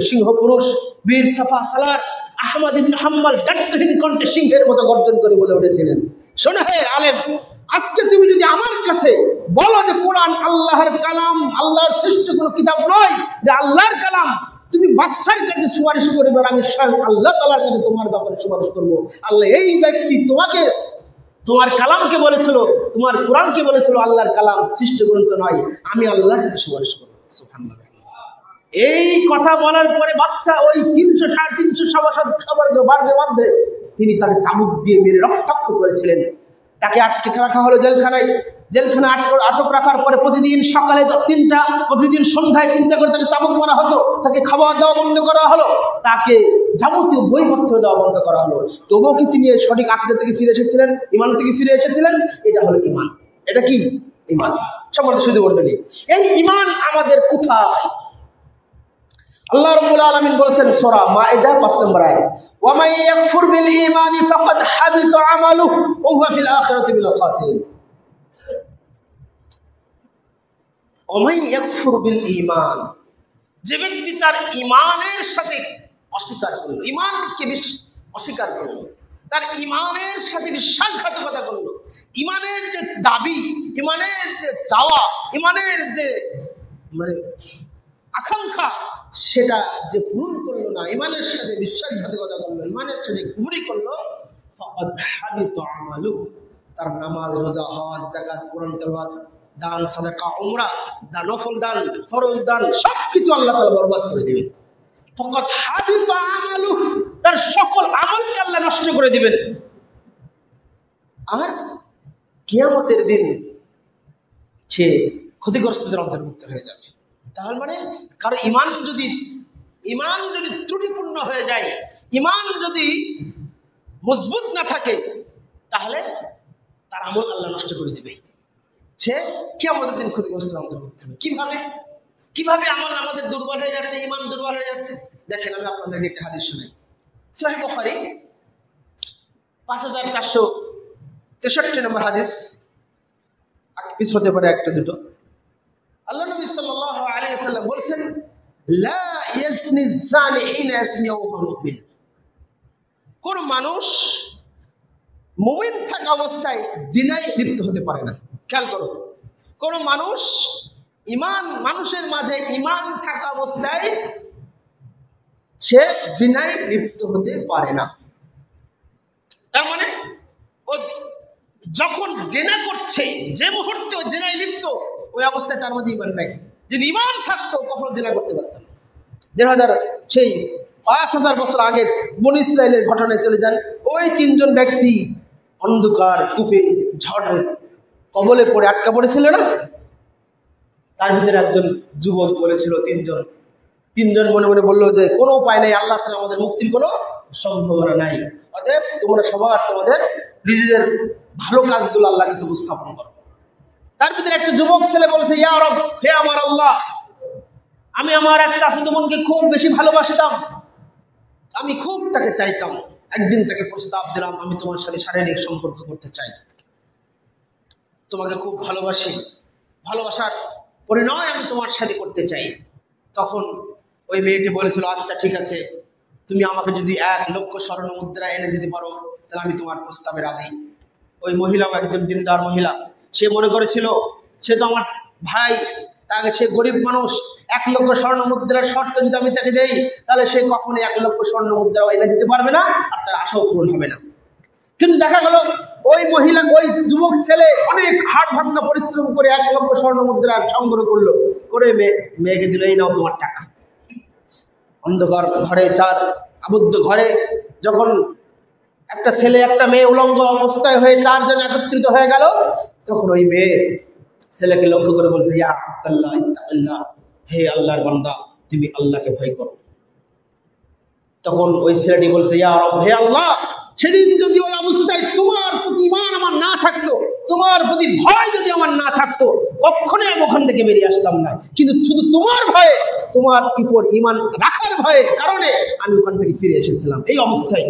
সিংহ পুরুষ বীর সাফা সালার আহমদ ইবনে হাম্বল দায়িত্বহীন কণ্ঠে সিংহের মতো গর্জন করে বলে উঠেছিলেন, শোনো হে আলেম, আজকে তুমি যদি আমার কাছে বলো যে কোরআন আল্লাহর কালাম, আল্লাহর সৃষ্ট কোনো কিতাব নয়, এটা আল্লাহর কালাম, তুমি বাচ্চার কাছে সুপারিশ করবে, আমি স্বয়ং আল্লাহ তাআলার কাছে তোমার ব্যাপারে সুপারিশ করব। আল্লাহ এই ব্যক্তি তোমাকে, তোমার কালামকে বলেছিল, তোমার কোরআনকে বলেছিল আল্লাহর কালাম, সৃষ্ট গ্রন্থ নয়, আমি আল্লাহর কাছে সুপারিশ করব। সুবহানাল্লাহ। এই কথা বলার পরে বাচ্চা ওই 300-350 সবার বার্গের মধ্যে তিনি তাকে চাবুক দিয়ে মেরে রক্তাক্ত করেছিলেন। তাকে আটকে রাখা হলো জেলখানায়। জেলখানায় আটক রাখার পরে প্রতিদিন সকালে 3টা, প্রতিদিন সন্ধ্যায় 3টা করে তাকে চাবুক মারা হতো, তাকে খাবার দেওয়া বন্ধ করা হলো, তাকে যাবতীয় বইপত্র দেওয়া বন্ধ করা হলো। তবুও কি তিনি সঠিক আকীদা থেকে ফিরে এসেছিলেন, ঈমান থেকে ফিরে এসেছিলেন? এটা হলো ঈমান। এটা কি ঈমান? সম্মানিত সুধী মণ্ডলী, এই ঈমান আমাদের কোথায়? আল্লাহ রাব্বুল আলামিন বলেছেন সূরা মাইদা 5 নম্বর আয়াত, ওয়া মান ইয়াকফুর বিল ঈমানি ফাকাদ হাবিতা আমালুহু ওয়া হুয়া ফিল আখিরাতি মিনাল খাসিরিন। ওয়া মান ইয়াকফুর বিল ঈমান, যে ব্যক্তি তার ঈমানের সাথে অস্বীকার করলো, ঈমানকে অস্বীকার করলো, তার ঈমানের সাথে বিশ্বাসঘাতকতা করলো, ঈমানের যে দাবি, ঈমানের যে চাওয়া, ঈমানের যে আকাঙ্ক্ষা, সেটা যে পূরণ করলো না, ঈমানের সাথে বিশ্বাসঘাতকতা করলো, ঈমানের সাথে কুফরি করলো, ফাকাদ হাবিতা আমালুহু, তার নামাজ, রোজা, হজ, যাকাত, কোরআন তেলাওয়াত, দান, সাদাকা, উমরা, নফল দান, ফরজ দান, সবকিছু আল্লাহ তাআলা বরবাদ করে দিবেন। ফাকাদ হাবিতা আমালুহু, তার সকল আমলকে আল্লাহ নষ্ট করে দিবেন। আর কিয়ামতের দিন সে ক্ষতিগ্রস্তদের অন্তর্ভুক্ত হয়ে যাবে। তাহলে কারো ঈমান যদি ত্রুটিপূর্ণ হয়ে যায়, ঈমান যদি মজবুত না থাকে, তাহলে তার আমল আল্লাহ নষ্ট করে দিবে, সে কিয়ামতের দিন ক্ষতিগ্রস্তদের অন্তর্ভুক্ত হবে। কিভাবে আমল আমাদের দুর্বল হয়ে যাচ্ছে, ঈমান দুর্বল হয়ে যাচ্ছে? দেখেন, আমি আপনাদেরকে একটা হাদিস শোনাই। সহিহ বুখারী 5463 নম্বর হাদিস, পিছ হতে পারে একটা দুটো। আল্লাহ নবী সাল্লাল্লাহু আলাইহি ওয়াসাল্লাম বলেছেন, লা ইয়াসনি যানি হিনা ইয়াসনি ওয়া হুয়া মুমিন। কোন মানুষ মুমিন থাকা অবস্থায় জিনায় লিপ্ত হতে পারে না। খেয়াল করুন, কোন মানুষের মাঝে ঈমান থাকা অবস্থায় সে জিনায় লিপ্ত হতে পারে না। তার মানে ও যখন জেনা করছে, যে মুহূর্তে ও জেনায় লিপ্ত, ওই অবস্থায় তার মধ্যে ঈমান নাই। যদি ঈমান থাকতো কখনো জেনা করতে পারত না। 5000 বছর আগের বনী ইসরাইলের ঘটনায় চলে যান। ওই 3 জন ব্যক্তি অন্ধকার কূপে ঝড়ের কবলে পড়ে আটকা পড়েছিল না? তার ভিতরে একজন যুবক বলেছিল, 3 জন মনে মনে বললো যে কোনো উপায় নেই, আল্লাহ ছাড়া আমাদের মুক্তির কোনো সম্ভাবনা নাই, অতএব তোমরা সবার তোমাদের নিজেদের ভালো কাজগুলো আল্লাহর কাছে উপস্থাপন করো। তার ভিতরে একটা যুবক ছেলে বলছে, ইয়া রব, হে আমার আল্লাহ, আমি আমার এক চাচাতো বোনকে খুব বেশি ভালোবাসতাম, আমি খুব তাকে চাইতাম। একদিন তাকে প্রস্তাব দিলাম, আমি তোমার সাথে শারীরিক সম্পর্ক করতে চাই, তোমাকে খুব ভালোবাসি, ভালোবাসার পরিণয় আমি তোমার সাথে করতে চাই। তখন ওই মেয়েটি বলেছিল, আচ্ছা ঠিক আছে, তুমি আমাকে যদি 1 লক্ষ স্বর্ণ মুদ্রা এনে দিতে পারো, তাহলে আমি তোমার প্রস্তাবে রাজি। ওই মহিলাও একজন দিনদার মহিলা, সে মনে করেছিল সে তো আমার ভাই, তাকে, সে গরিব মানুষ, 1 লক্ষ স্বর্ণ মুদ্রার শর্ত যদি আমি তাকে দেই, তাহলে সে কখনোই 1 লক্ষ স্বর্ণ মুদ্রাও এনে দিতে পারবে না, আর তার আশাও পূরণ হবে না। কিন্তু দেখা গেল ওই মহিলা, ওই যুবক ছেলে অনেক হাড় ভাঙা পরিশ্রম করে 1 লক্ষ স্বর্ণ মুদ্রা সংগ্রহ করলো, করে মেয়েকে দিল, এই নাও তোমার টাকা। অন্ধকার ঘরে, আবদ্ধ ঘরে যখন একটা ছেলে একটা মেয়ে উলঙ্গ অবস্থায় হয়ে 4 জন একত্রিত হয়ে গেল, তখন ওই মেয়ে ছেলেকে লক্ষ্য করে বলছে, ইয়া আব্দাল্লাহ ইত্তাকিল্লাহ, হে আল্লাহর বান্দা, তুমি আল্লাহকে ভয় করো। তখন ওই ছেলেটি বলছে, ইয়া রব, হে আল্লাহ, সেদিন যদি ওই অবস্থায় তোমার প্রতি ঈমান আমার না থাকতো, তোমার প্রতি ভয় যদি আমার না থাকতো, কখনোই আমি ওখান থেকে বেরিয়ে আসতাম না। কিন্তু শুধু তোমার ভয়ে, তোমার উপর ঈমান রাখার ভয়ের কারণে আমি ওখান থেকে ফিরে এসেছিলাম। এই অবস্থায়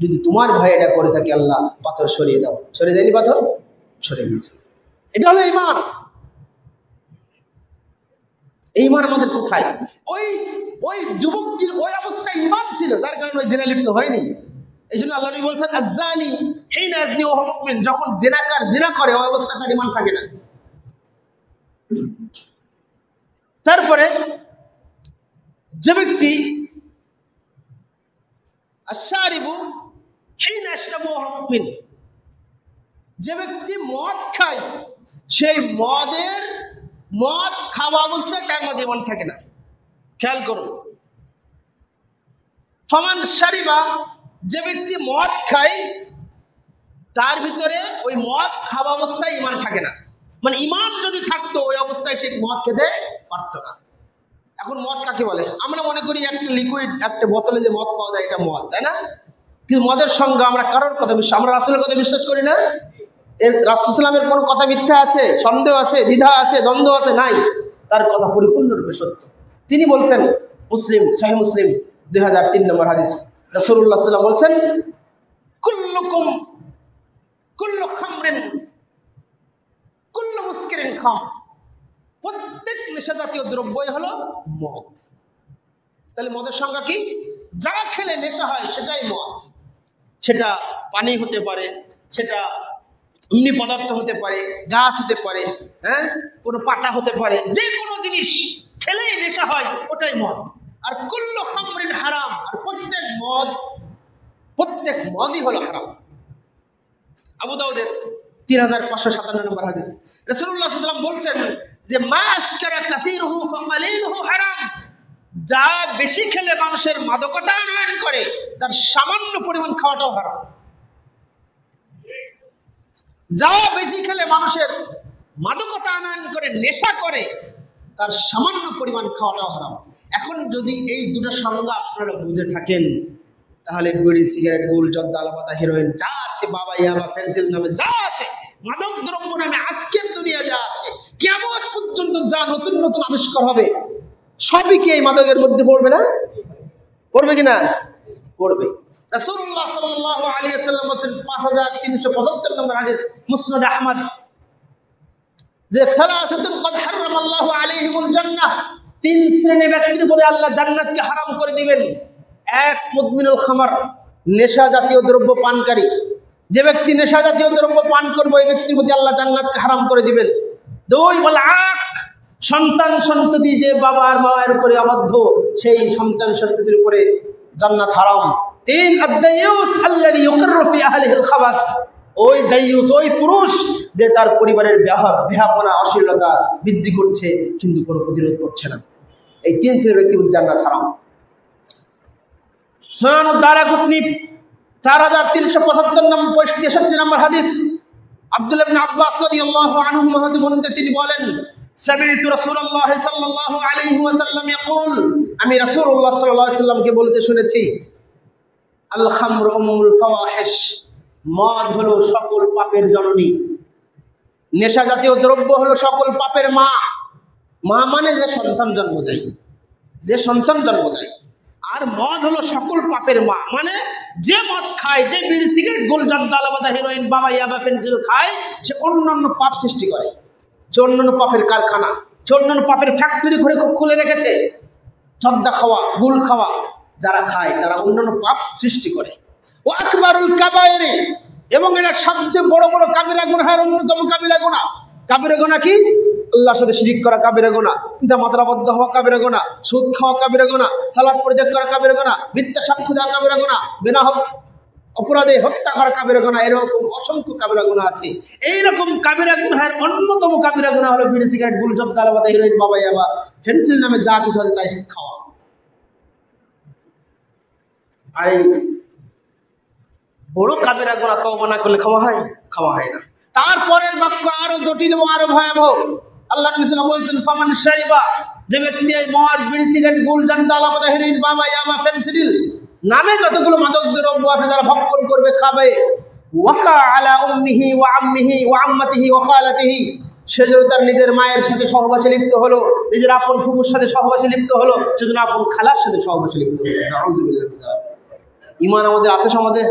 যদি তোমার ভয় এটা করে থাকি, আল্লাহ পাথর সরিয়ে দাও। সরে যায়নি পাথর? সরে গেছে। এটা হলো ঈমান। ঈমান আমাদের কোথায়? ওই যুবকটির ওই অবস্থায় ঈমান ছিল, যার কারণে ওই জিনা লিপ্ত হয়নি। এই জন্য আল্লাহ নবী বলছেন, আয-যানি হিনা ইয়াজনি ওয়া হুয়া মুমিন, যখন জিনাকার জিনা করে ওই অবস্থায় তার ঈমান থাকে না। তারপরে যে ব্যক্তি আশ-শারিবু হিনা ইয়াশরাবু ওয়া হুয়া মুমিন, যে ব্যক্তি মদ খায়, সেই মদ খাওয়া অবস্থায় তার মধ্যে ঈমান থাকে না। খেয়াল করুন, ফামান শারিবা, যে ব্যক্তি মদ খায় তার ভিতরে ওই মদ খাওয়া অবস্থায় ঈমান থাকে না। মানে ঈমান যদি থাকতো ওই অবস্থায় সে মদ খেতে পারতো না। এখন মদ কাকে বলে? আমরা মনে করি একটা লিকুইড, একটা বোতলে যে মদ পাওয়া যায় এটা মদ, তাই না? কিন্তু মদের সঙ্গে আমরা কারোর কথা বিশ্বাস, আমরা রাসূলের কথা বিশ্বাস করি না। এর রাসূল সাল্লাল্লাহু আলাইহি ওয়াসাল্লামের কোনো কথা মিথ্যা আছে, সন্দেহ আছে, দ্বিধা আছে, দ্বন্দ্ব আছে? নাই, তার কথা পরিপূর্ণরূপে সত্য। তিনি বলছেন, মুসলিম, সহিহ মুসলিম 2003 নম্বর হাদিস, রাসূলুল্লাহ সাল্লাল্লাহু আলাইহি ওয়াসাল্লাম বলছেন, কুল্লু খামরিন কুল্লু মুসকিরিন খামর, প্রত্যেক নেশা জাতীয় দ্রব্যই হলো মদ। তাহলে মদের সংজ্ঞা কি? যা খেলে নেশা হয় সেটাই মদ। সেটা পানি হতে পারে, সেটা এমনি পদার্থ হতে পারে, গাছ হতে পারে, কোনো পাতা হতে পারে, যে কোনো জিনিস খেলেই নেশা হয় ওটাই মদ। আর কুল্লু খামরিন হারাম, আর প্রত্যেক মদই হলো হারাম। আবু দাউদের 3557 নম্বর হাদিস, রাসূলুল্লাহ সাল্লাল্লাহু আলাইহি ওয়াসাল্লাম বলছেন যে মা আসকারা কাসীরুহু ফাকালিলুহু হারাম, যা বেশি খেলে মানুষের মাদকতা আনয়ন করে তার সামান্য পরিমাণ খাওয়াটাও হারাম। যা বেশি খেলে মানুষের মাদকতা আনয়ন করে, নেশা করে, তার সামান্য পরিমাণ খাওয়াটাও হারাম। এখন যদি এই দুটো সংজ্ঞা আপনারা বুঝে থাকেন, তাহলে বিড়ি, সিগারেট, গুল, জর্দা, আলাপাতা, হেরোইন যা আছে, বাবা, ইয়াবা, পেন্সিল নামে যা আছে, মাদক দ্রব্য নামে আজকের দুনিয়া যা আছে, কিয়ামত পর্যন্ত যা নতুন নতুন আবিষ্কার হবে, সবই কি এই মাদকের মধ্যে পড়বে না? পড়বে কিনা? পড়বে। রাসূলুল্লাহ সাল্লাল্লাহু আলাইহি ওয়াসাল্লাম বলেন 5375 নম্বর হাদিস, মুসনাদ আহমদ, যে সালাসাতুন ক্বাদ হারামাল্লাহু আলাইহিমুল জান্নাহ, 3 শ্রেণীর ব্যক্তির উপরে আল্লাহ জান্নাতকে হারাম করে দিবেন। 1, মুদমিনুল খামার, নেশা জাতীয় দ্রব্য পানকারী। যে ব্যক্তি নেশা জাতীয় দ্রব্য পান করবে ওই ব্যক্তির প্রতি আল্লাহ জান্নাতকে হারাম করে দিবেন। 2, ওয়াল আক, সন্তান সন্ততি, যে বাবা আর মায়ের উপরে আবদ্ধ, সেই সন্তান সন্ততির উপরে জান্নাত হারাম। 3, আদ-দায়ুস আল্লাযী ইউকিররু ফি আহলিহিল খাবাস, ওই দায়ুস, ওই পুরুষ যে তার পরিবারের বেহাপনা, অশ্লীলতা বৃদ্ধি করছে কিন্তু কোনো প্রতিরোধ করছে না। এই 3 শ্রেণীর ব্যক্তির প্রতি জান্নাত হারাম। সুনান দারাকুতনি 4375 নম্বর 63 নম্বর হাদিস, আব্দুল্লাহ ইবনে আব্বাস রাদিয়াল্লাহু আনহুমা হতে বর্ণিত, তিনি বলেন, সামি'তু রাসূলুল্লাহ সাল্লাল্লাহু আলাইহি ওয়াসাল্লাম ইয়াকুল, আমি রাসূলুল্লাহ সাল্লাল্লাহু আলাইহি ওয়াসাল্লামকে বলতে শুনেছি, আল খামরু উম্মুল ফাওয়াহিশ, মদ হলো সকল পাপের জননী। নেশা জাতীয় দ্রব্য হলো সকল পাপের মা। মা মানে যে সন্তান জন্ম দেয়, যে সন্তান জন্ম দেয়। আর মদ হলো সকল পাপের মা, মানে যে মদ খায়, যে বিড়ি, সিগারেট, গোল, জর্দা, আলাপাতা, হেরোইন, বাবা, ইয়াবা, পেন্সিল খায়, সে অন্যান্য পাপ সৃষ্টি করে, সে অন্যান্য পাপের কারখানা, সে অন্যান্য পাপের ফ্যাক্টরি ঘরে খুলে রেখেছে। জর্দা খাওয়া, গুল খাওয়া যারা খায় তারা অন্যান্য পাপ সৃষ্টি করে। ও আকবারুল কাবায়েরে, এবং এটা সবচেয়ে বড় বড় কাবিরা গুনাহের অন্যতম কাবিরা গুনাহ। কাবিরা গুনাহ কি? আল্লাহর সাথে শিরিক করা কাবিরা গুনাহ, পিতা মাতার আবদ্ধ হওয়া কাবিরা গুনাহ, সুদ খাওয়া কাবিরা গুনাহ, সালাত পরিত্যাগ করা কাবিরা গুনাহ, মিথ্যা সাক্ষ্য দেওয়া কাবিরা গুনাহ, অপরাধে হত্যা করা কাবিরা গুনাহ, এরকম অসংখ্য কাবিরা গুনাহ আছে। এইরকম কাবিরা গুনাহের অন্যতম কাবিরা গুনাহ হলো বিড়ি, সিগারেট, গুল, জর্দা, আলবাদা, হিরোইন, বাবা, ইয়াবা, ফেন্সিল নামে যা কিছু আছে তাই খাওয়া। আর এই বড় কাবিরা গুনাহ তওবা না করলে ক্ষমা হয়? ক্ষমা হয় না। তারপরের বাক্য আরো জটিল এবং আরো ভয়াবহ। আল্লাহ নবী সাল্লাল্লাহু আলাইহি ওয়াসাল্লাম বলছেন, ফামান শারিবা, যে ব্যক্তি এই মদ, বিড়ি, সিগারেট, গুল, জর্দা, আলবাদা, হিরোইন, বাবা, ইয়াবা, ফেন্সিল নামে যতগুলো মাদক দ্রব্য আছে যারা ভক্ষণ করবে, খাবে, ওয়াকা আলা উম্মিহি ওয়া আম্মিহি ওয়া আম্মাতিহি ওয়া খালাতিহি, সেজন্য তার নিজের মায়ের সাথে সহবাসে লিপ্ত হলো, নিজের আপন ফুফুর সাথে সহবাসে লিপ্ত হলো, সেজন্য আপন খালার সাথে সহবাসে লিপ্ত হলো। নাউযুবিল্লাহ মিন যালিক। ঈমান আমাদের আছে সমাজে?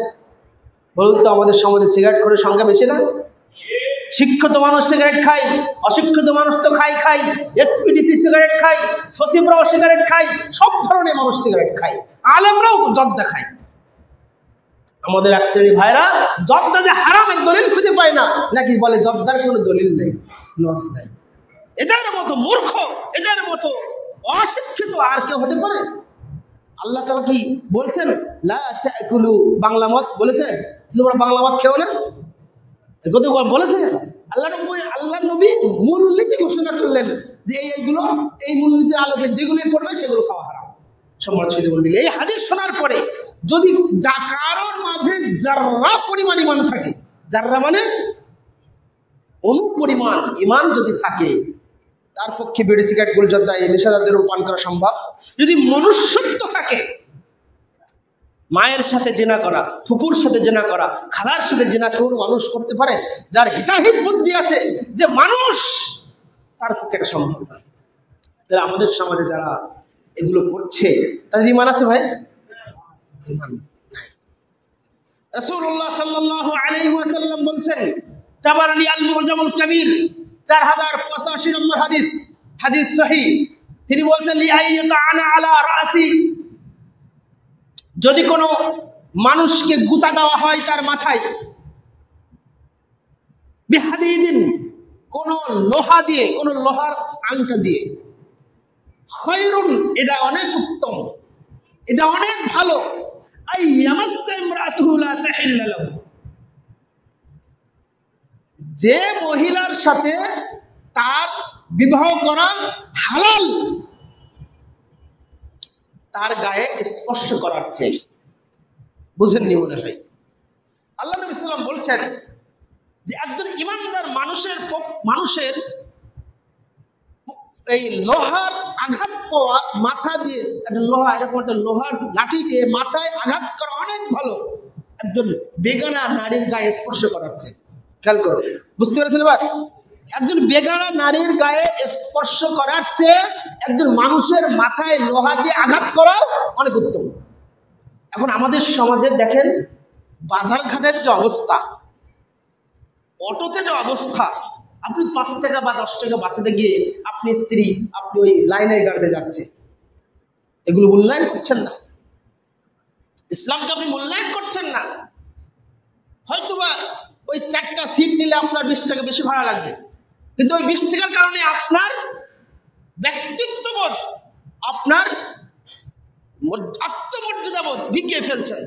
বলুন তো, আমাদের সমাজে সিগারেট খোরের সংখ্যা বেশি না? শিক্ষিত মানুষ সিগারেট খায়, অশিক্ষিত মানুষ তো খাই, এসপিডিসি সিগারেট খায়, সচিবরাও সিগারেট খায়, সব ধরনের মানুষ সিগারেট খায়, আলেমরাও জর্দা খায়। আমাদের এক শ্রেণী ভাইরা জর্দা যে হারামের দলিল খুঁজে পায় না, নাকি বলে জর্দার কোনো দলিল নেই, নস নাই। এদের মতো মূর্খ, এদের মতো অশিক্ষিত আর কেউ হতে পারে? আল্লাহ তাআলা কি বলছেন? লা তাকুলু, বাংলা মদ বলেছে তোমরা বাংলা মদ খেও না, বলেছে আল্লাহ নবী মূলনীতি ঘোষণা করলেন যে এইগুলো, এই মূলনীতির আলোকে যেগুলো করবে সেগুলো খাওয়া হারাম। সম্মানিত মণ্ডলী, এই হাদিস শোনার পরে যদি কারোর মাঝে যাররা পরিমাণ ঈমান থাকে, যাররা মানে অনুপরিমাণ ঈমান যদি থাকে, তার পক্ষে বিড়ি, সিগারেট, গুল, জর্দা এই নেশাদারদের পান করা সম্ভব। যদি মনুষ্যত্ব থাকে, মায়ের সাথে জিনা করা, ফুফুর সাথে জিনা করা, খালার সাথে জিনা কেউ মানুষ করতে পারে? যার হিতাহিত বুদ্ধি আছে যে মানুষ, তার পক্ষে এটা সম্ভব না। তাহলে আমাদের সমাজে যারা এগুলো করছে তাদের ঈমান আছে ভাই? ঈমান নাই। রাসূলুল্লাহ সাল্লাল্লাহু আলাইহি ওয়াসাল্লাম বলছেন, তাবারানি আল মুজামুল কবির 4085 নম্বর হাদিস, হাদিস সহিহ। তিনি বলছেন, লিআইয়াতানা আলা রাসি, যদি কোনো মানুষকে গুতা দেওয়া হয় তার মাথায়, বিহাদিদিন, কোন লোহা দিয়ে, কোন লোহার আংটা দিয়ে, খায়রুন, এটা অনেক উত্তম, এটা অনেক ভালো, আইয়ামাসসা ইমরাতুহু লা তাহিল্লা লাহু, যে মহিলার সাথে তার বিবাহ করা হালাল, তার গায়ে স্পর্শ করার চেয়ে। বুঝেননি মনে হয়? আল্লাহ নবী সাল্লাল্লাহু আলাইহি ওয়াসাল্লাম বলছেন যে একজন ঈমানদার মানুষের এই লোহার আঘাত পাওয়া, মাথা দিয়ে একটা লোহা, এরকম একটা লোহার লাঠি দিয়ে মাথায় আঘাত করা অনেক ভালো একজন বেগানা নারীর গায়ে স্পর্শ করার চেয়ে। খেয়াল করো, বুঝতে পেরেছেন এবার? একজন বেগানা নারীর গায়ে স্পর্শ করার চেয়ে একজন মানুষের মাথায় লোহা দিয়ে আঘাত করা অনেক উত্তম। এখন আমাদের সমাজে দেখেন, বাজার ঘাটের যে অবস্থা, অটোতে যে অবস্থা, আপনি 5 টাকা বা 10 টাকা বাঁচাতে গিয়ে আপনি স্ত্রী, আপনি ওই লাইনের গাড়িতে যাচ্ছে, এগুলো মূল্যায়ন করছেন না, ইসলামকে আপনি মূল্যায়ন করছেন না। হয়তোবা ওই 4টা সিট নিলে আপনার 20 টাকা বেশি ভাড়া লাগবে, কিন্তু ওই 20 টাকার কারণে আপনার ব্যক্তিত্ববোধ, আপনার আত্মমর্যাদাবোধ বিকিয়ে ফেলছেন।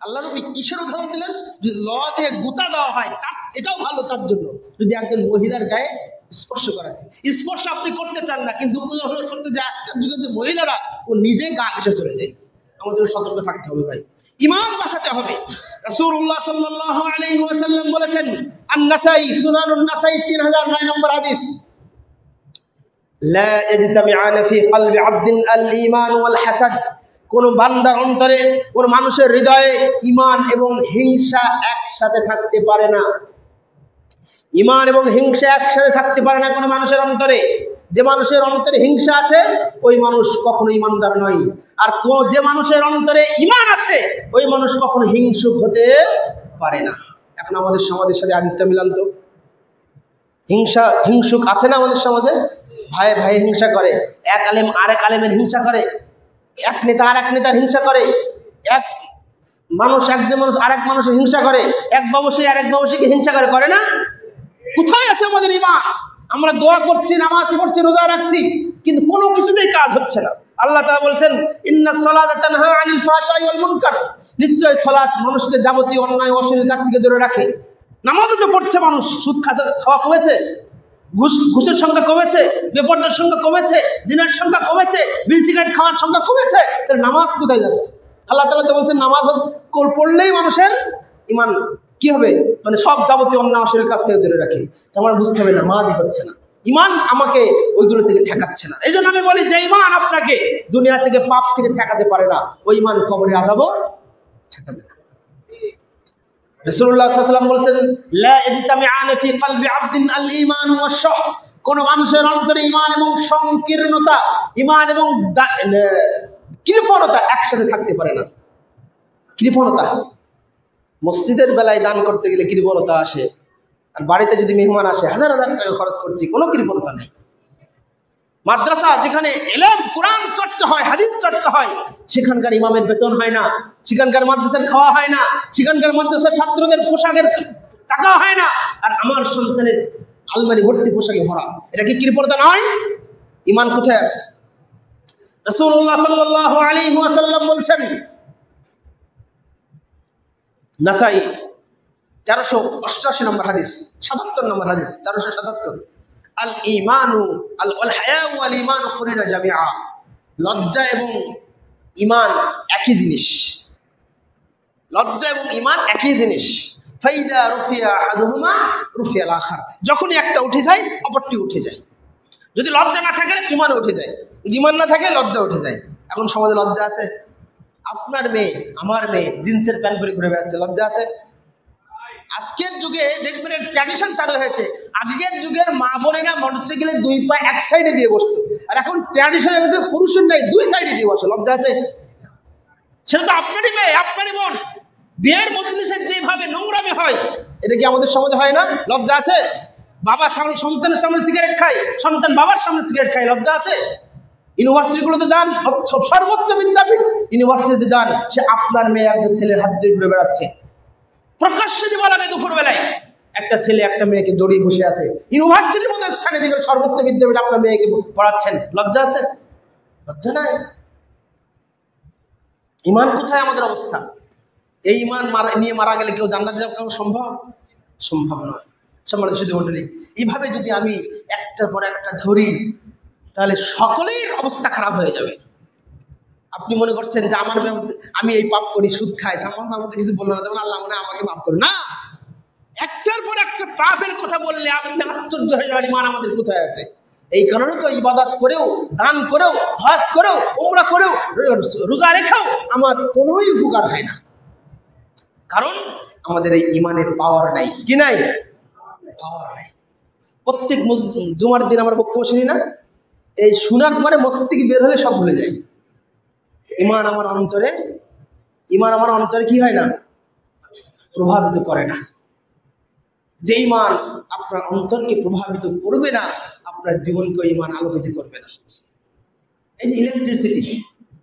আল্লাহ নবী কিসের উদাহরণ দিলেন? যদি লোহা দিয়ে গুতা দেওয়া হয় তার এটাও ভালো তার জন্য, যদি একজন মহিলার গায়ে স্পর্শ করাচ্ছে। স্পর্শ আপনি করতে চান না, কিন্তু দুঃখ হলো সত্য যে আজকের যুগে যে মহিলারা ও নিজে গা ঘেঁষে চলে যায়। আমাদের সতর্ক থাকতে হবে ভাই, ঈমান বাঁচাতে হবে। রাসূলুল্লাহ সাল্লাল্লাহু আলাইহি ওয়াসাল্লাম বলেছেন, আন-নাসাই, সুনানুন নাসাই 3009 নম্বর হাদিস, লা ইয়াজতামিআনা ফি কলবি আবদিন আল-ঈমান ওয়াল হাসাদ, কোন বান্দার অন্তরে, কোন মানুষের হৃদয়ে ঈমান এবং হিংসা একসাথে থাকতে পারে না। ঈমান এবং হিংসা একসাথে থাকতে পারে না কোন মানুষের অন্তরে। যে মানুষের অন্তরে হিংসা আছে ওই মানুষ কখনো ঈমানদার নয়, আর যে মানুষের অন্তরে ঈমান আছে ওই মানুষ কখনো হিংসুক হতে পারে না। এখন আমাদের সমাজের সাথে হাদিসটা মিলান তো, হিংসুক আছে না আমাদের সমাজে? ভাই ভাই হিংসা করে, এক আলেম আরেক আলেমের হিংসা করে, এক নেতা আরেক নেতার হিংসা করে, এক মানুষ একজন মানুষ আরেক মানুষের হিংসা করে, এক ব্যবসায়ী আরেক ব্যবসায়ীকে হিংসা করে, করে না? কোথায় আছে আমাদের ঈমান? আমরা দোয়া করছি, নামাজ পড়ছি, রোজা রাখছি, কিন্তু কোনো কিছুতেই কাজ হচ্ছে না। আল্লাহ তাআলা বলছেন ইন্নাস সালাতা তানহা আনিল ফাহশাই ওয়াল মুনকার, নিশ্চয় সালাত মানুষকে যাবতীয় অন্যায় অশ্লীল কাজ থেকে দূরে রাখে। নামাজও তো পড়ছে মানুষ, সুদ খাওয়া কমেছে, ঘুষের সংখ্যা কমেছে, বেপরদার সংখ্যা কমেছে, জিনার সংখ্যা কমেছে, বিড়ি সিগারেট খাওয়ার সংখ্যা কমেছে, তাহলে নামাজ কোথায় যাচ্ছে? আল্লাহ তাআলা তো বলছেন নামাজ পড়লেই মানুষের ঈমান কি হবে, মানে সব যাবতীয় অন্যায় অশ্লীল কাজ থেকে দূরে রাখে। তোমার বুঝতে হবে নামাজই হচ্ছে না, ঈমান আমাকে ওইগুলো থেকে ঠেকাচ্ছে না। এই জন্য আমি বলি যে ঈমান আপনাকে দুনিয়া থেকে পাপ থেকে ঠেকাতে পারে না, ওই ঈমান কবরে আযাবও ঠেকাবে না। রাসূলুল্লাহ সাল্লাল্লাহু আলাইহি ওয়াসাল্লাম বলেছেন লা ইজতামিআনা ফি কলবি আবদিন আল ঈমান ওয়াশ শাহ, কোন মানুষের অন্তরে ঈমান এবং সংকীর্ণতা, ঈমান এবং কৃপণতা একসাথে থাকতে পারে না। কৃপণতা, মসজিদের বেলায় দান করতে গেলে কৃপণতা আসে, আর বাড়িতে যদি মেহমান আসে হাজার হাজার টাকা খরচ করছি, কোনো কৃপণতা নেই। মাদ্রাসা যেখানে ইলম কোরআন চর্চা হয়, হাদিস চর্চা হয়, সেখানকার ইমামের বেতন হয় না, সেখানকার মাদ্রাসার খাওয়া হয় না, সেখানকার মাদ্রাসার ছাত্রদের পোশাকের টাকা হয় না, আর আমার সন্তানের আলমারি ভর্তি পোশাকে ভরা। এটা কি কৃপণতা নয়? ঈমান কোথায় আছে? রাসূলুল্লাহ সাল্লাল্লাহু আলাইহি ওয়াসাল্লাম বলছেন, নাসাই 1388 নম্বর হাদিস, 77 নম্বর হাদিস, 1377, আল ঈমানু আল হায়া ওয়াল ঈমানু কুরিনা জামিআ, লজ্জা এবং ঈমান একই জিনিস, লজ্জা এবং ঈমান একই জিনিস। ফাইদা রুফিয়া আহাদুহুমা রুফিয়া আল আখার, যখনই একটা উঠে যায় অপরটি উঠে যায়। যদি লজ্জা না থাকে ঈমান উঠে যায়, যদি ঈমান না থাকে লজ্জা উঠে যায়। এখন সমাজে লজ্জা আছে? আপনার মেয়ে আমার মেয়ে জিন্সের প্যান্ট পরে ঘুরে বেড়াচ্ছে, লজ্জা আছে? আজকের যুগে দেখবেন ট্র্যাডিশন চালু হয়েছে, আগের যুগের মা বোনেরা মোটরসাইকেলে দুই পা এক সাইডে দিয়ে বসতো, আর এখন ট্র্যাডিশনের মধ্যে পুরুষের নাই দুই সাইডে দিয়ে বসে, লজ্জা আছে? সেটা তো আপনারই মেয়ে, আপনারই বোন। বিয়ের মজলিসে যেভাবে নোংরামি হয়, এটা কি আমাদের সমাজে হয় না? লজ্জা আছে? বাবা সন্তানের সামনে সিগারেট খায়, সন্তান বাবার সামনে সিগারেট খায়, লজ্জা আছে? ইউনিভার্সিটিগুলোতে যান, সর্বোচ্চ বিদ্যাপীঠ ইউনিভার্সিটিতে যান, সে আপনার মেয়ে একটা ছেলের হাত দিয়ে ঘুরে বেড়াচ্ছে, প্রকাশ্যে দিবা লাগে দুপুর বেলায় একটা ছেলে একটা মেয়েকে জড়িয়ে বসে আছে, ইউনিভার্সিটির মতো স্থানে দিকে সর্বোচ্চ বিদ্যাপীঠ আপনার মেয়েকে পড়াচ্ছেন, লজ্জা আছে? লজ্জা নাই। ঈমান কোথায় আমাদের অবস্থা? এই ঈমান নিয়ে মারা গেলে কেউ জান্নাতে যাওয়া কেউ সম্ভব? সম্ভব নয়। সম্মানিত সুধী মণ্ডলী, এইভাবে যদি আমি একটার পর একটা ধরি তাহলে সকলের অবস্থা খারাপ হয়ে যাবে। আপনি মনে করছেন যে আমার আমি এই পাপ করি, সুদ খাই, আমার বাবা কিছু বললো না, তেমন আল্লাহ মনে আমাকে মাফ করুন না। একটার পর একটা পাপের কথা বললে আপনি আশ্চর্য হয়ে যাবেন ঈমান আমাদের কোথায় আছে। এই কারণে তো ইবাদত করেও, দান করেও, হজ করেও, উমরা করেও, রোজা রেখেও আমার কোনোই উপকার হয় না, কারণ আমাদের এই ঈমানের পাওয়ার নাই। কি নাই? পাওয়ার নাই। প্রত্যেক জুমার দিন আমরা বক্তব্য শুনি না, এই শোনার পরে মসজিদ থেকে বের হলে সব ভুলে যায়। ঈমান আমার অন্তরে কি হয় না? প্রভাবিত করে না। যে ঈমান আপনার অন্তরকে প্রভাবিত করবে না, আপনার জীবনকে ঈমান আলোকিত করবে না। এই যে ইলেকট্রিসিটি,